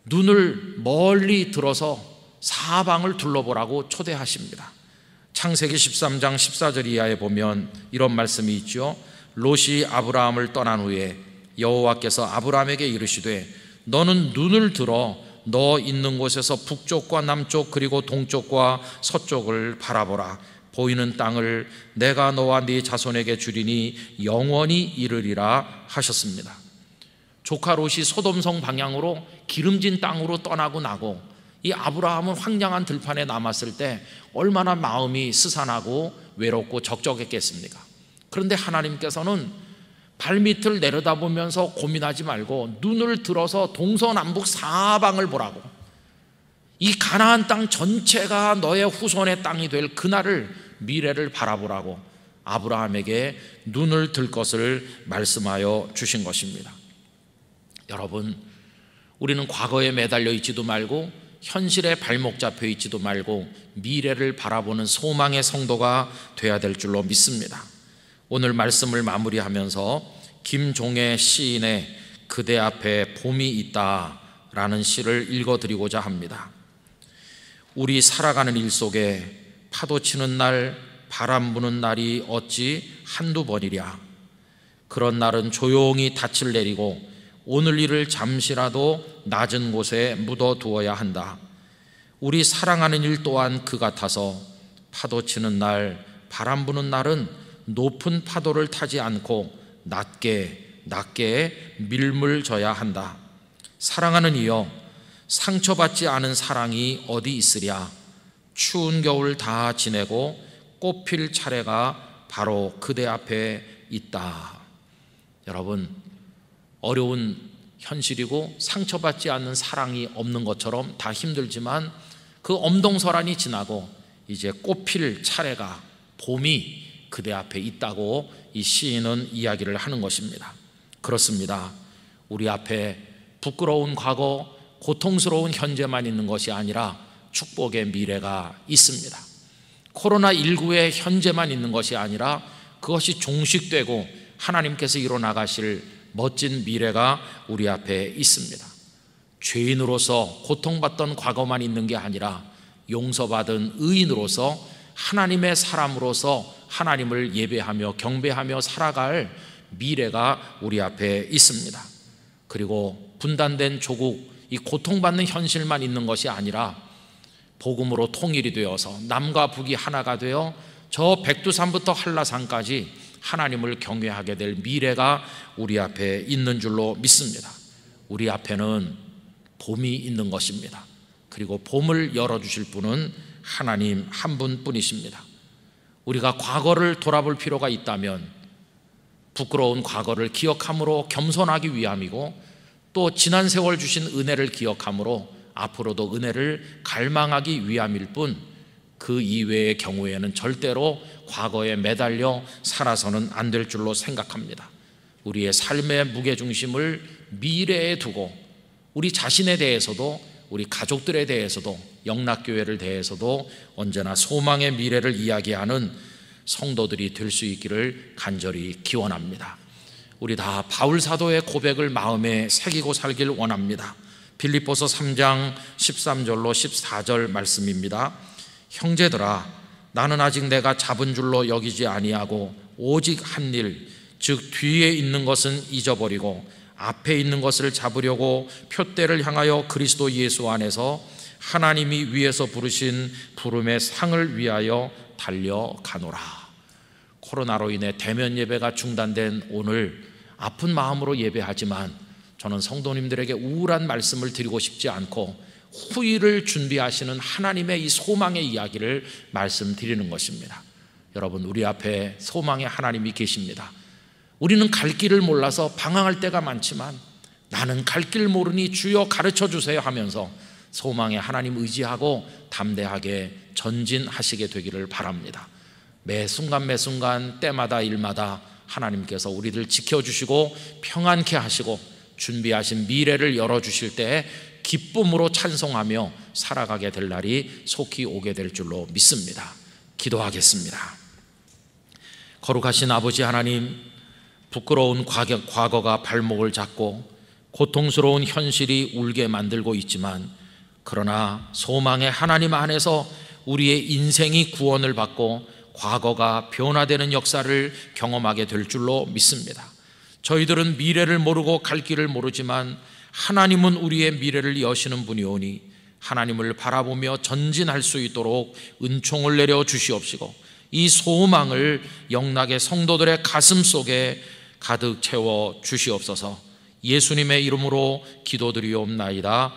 눈을 멀리 들어서 사방을 둘러보라고 초대하십니다. 창세기 13장 14절 이하에 보면 이런 말씀이 있죠. 롯이 아브라함을 떠난 후에 여호와께서 아브라함에게 이르시되 너는 눈을 들어 너 있는 곳에서 북쪽과 남쪽 그리고 동쪽과 서쪽을 바라보라. 보이는 땅을 내가 너와 네 자손에게 주리니 영원히 이르리라 하셨습니다. 조카 롯이 소돔성 방향으로 기름진 땅으로 떠나고 나고 이 아브라함은 황량한 들판에 남았을 때 얼마나 마음이 스산하고 외롭고 적적했겠습니까? 그런데 하나님께서는 발밑을 내려다보면서 고민하지 말고 눈을 들어서 동서남북 사방을 보라고, 이 가나안 땅 전체가 너의 후손의 땅이 될 그날을, 미래를 바라보라고 아브라함에게 눈을 들 것을 말씀하여 주신 것입니다. 여러분, 우리는 과거에 매달려 있지도 말고 현실에 발목 잡혀 있지도 말고 미래를 바라보는 소망의 성도가 되어야 될 줄로 믿습니다. 오늘 말씀을 마무리하면서 김종애 시인의 그대 앞에 봄이 있다라는 시를 읽어드리고자 합니다. 우리 살아가는 일 속에 파도 치는 날, 바람 부는 날이 어찌 한두 번이랴. 그런 날은 조용히 닻을 내리고 오늘 일을 잠시라도 낮은 곳에 묻어두어야 한다. 우리 사랑하는 일 또한 그 같아서 파도 치는 날, 바람 부는 날은 높은 파도를 타지 않고 낮게 밀물져야 한다. 사랑하는 이여, 상처받지 않은 사랑이 어디 있으랴. 추운 겨울 다 지내고 꽃필 차례가 바로 그대 앞에 있다. 여러분, 어려운 현실이고 상처받지 않는 사랑이 없는 것처럼 다 힘들지만 그 엄동설한이 지나고 이제 꽃필 차례가, 봄이 그대 앞에 있다고 이 시인은 이야기를 하는 것입니다. 그렇습니다. 우리 앞에 부끄러운 과거, 고통스러운 현재만 있는 것이 아니라 축복의 미래가 있습니다. 코로나19의 현재만 있는 것이 아니라 그것이 종식되고 하나님께서 이뤄나가실 멋진 미래가 우리 앞에 있습니다. 죄인으로서 고통받던 과거만 있는 게 아니라 용서받은 의인으로서 하나님의 사람으로서 하나님을 예배하며 경배하며 살아갈 미래가 우리 앞에 있습니다. 그리고 분단된 조국, 이 고통받는 현실만 있는 것이 아니라 복음으로 통일이 되어서 남과 북이 하나가 되어 저 백두산부터 한라산까지 하나님을 경외하게 될 미래가 우리 앞에 있는 줄로 믿습니다. 우리 앞에는 봄이 있는 것입니다. 그리고 봄을 열어주실 분은 하나님 한 분뿐이십니다. 우리가 과거를 돌아볼 필요가 있다면 부끄러운 과거를 기억함으로 겸손하기 위함이고, 또 지난 세월 주신 은혜를 기억함으로 앞으로도 은혜를 갈망하기 위함일 뿐, 그 이외의 경우에는 절대로 과거에 매달려 살아서는 안 될 줄로 생각합니다. 우리의 삶의 무게중심을 미래에 두고 우리 자신에 대해서도, 우리 가족들에 대해서도, 영락교회를 대해서도 언제나 소망의 미래를 이야기하는 성도들이 될 수 있기를 간절히 기원합니다. 우리 다 바울 사도의 고백을 마음에 새기고 살길 원합니다. 빌립보서 3장 13절로 14절 말씀입니다. 형제들아, 나는 아직 내가 잡은 줄로 여기지 아니하고 오직 한 일, 즉 뒤에 있는 것은 잊어버리고 앞에 있는 것을 잡으려고 표대를 향하여 그리스도 예수 안에서 하나님이 위에서 부르신 부름의 상을 위하여 달려가노라. 코로나로 인해 대면 예배가 중단된 오늘 아픈 마음으로 예배하지만 저는 성도님들에게 우울한 말씀을 드리고 싶지 않고 후일을 준비하시는 하나님의 이 소망의 이야기를 말씀드리는 것입니다. 여러분, 우리 앞에 소망의 하나님이 계십니다. 우리는 갈 길을 몰라서 방황할 때가 많지만 나는 갈 길 모르니 주여 가르쳐 주세요 하면서 소망의 하나님 의지하고 담대하게 전진하시게 되기를 바랍니다. 매 순간 매 순간 때마다 일마다 하나님께서 우리를 지켜주시고 평안케 하시고 준비하신 미래를 열어주실 때 기쁨으로 찬송하며 살아가게 될 날이 속히 오게 될 줄로 믿습니다. 기도하겠습니다. 거룩하신 아버지 하나님, 부끄러운 과거가 발목을 잡고 고통스러운 현실이 울게 만들고 있지만, 그러나 소망의 하나님 안에서 우리의 인생이 구원을 받고 과거가 변화되는 역사를 경험하게 될 줄로 믿습니다. 저희들은 미래를 모르고 갈 길을 모르지만 하나님은 우리의 미래를 여시는 분이오니 하나님을 바라보며 전진할 수 있도록 은총을 내려 주시옵시고, 이 소망을 영락의 성도들의 가슴 속에 가득 채워 주시옵소서. 예수님의 이름으로 기도드리옵나이다.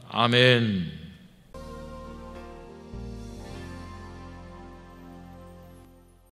아멘.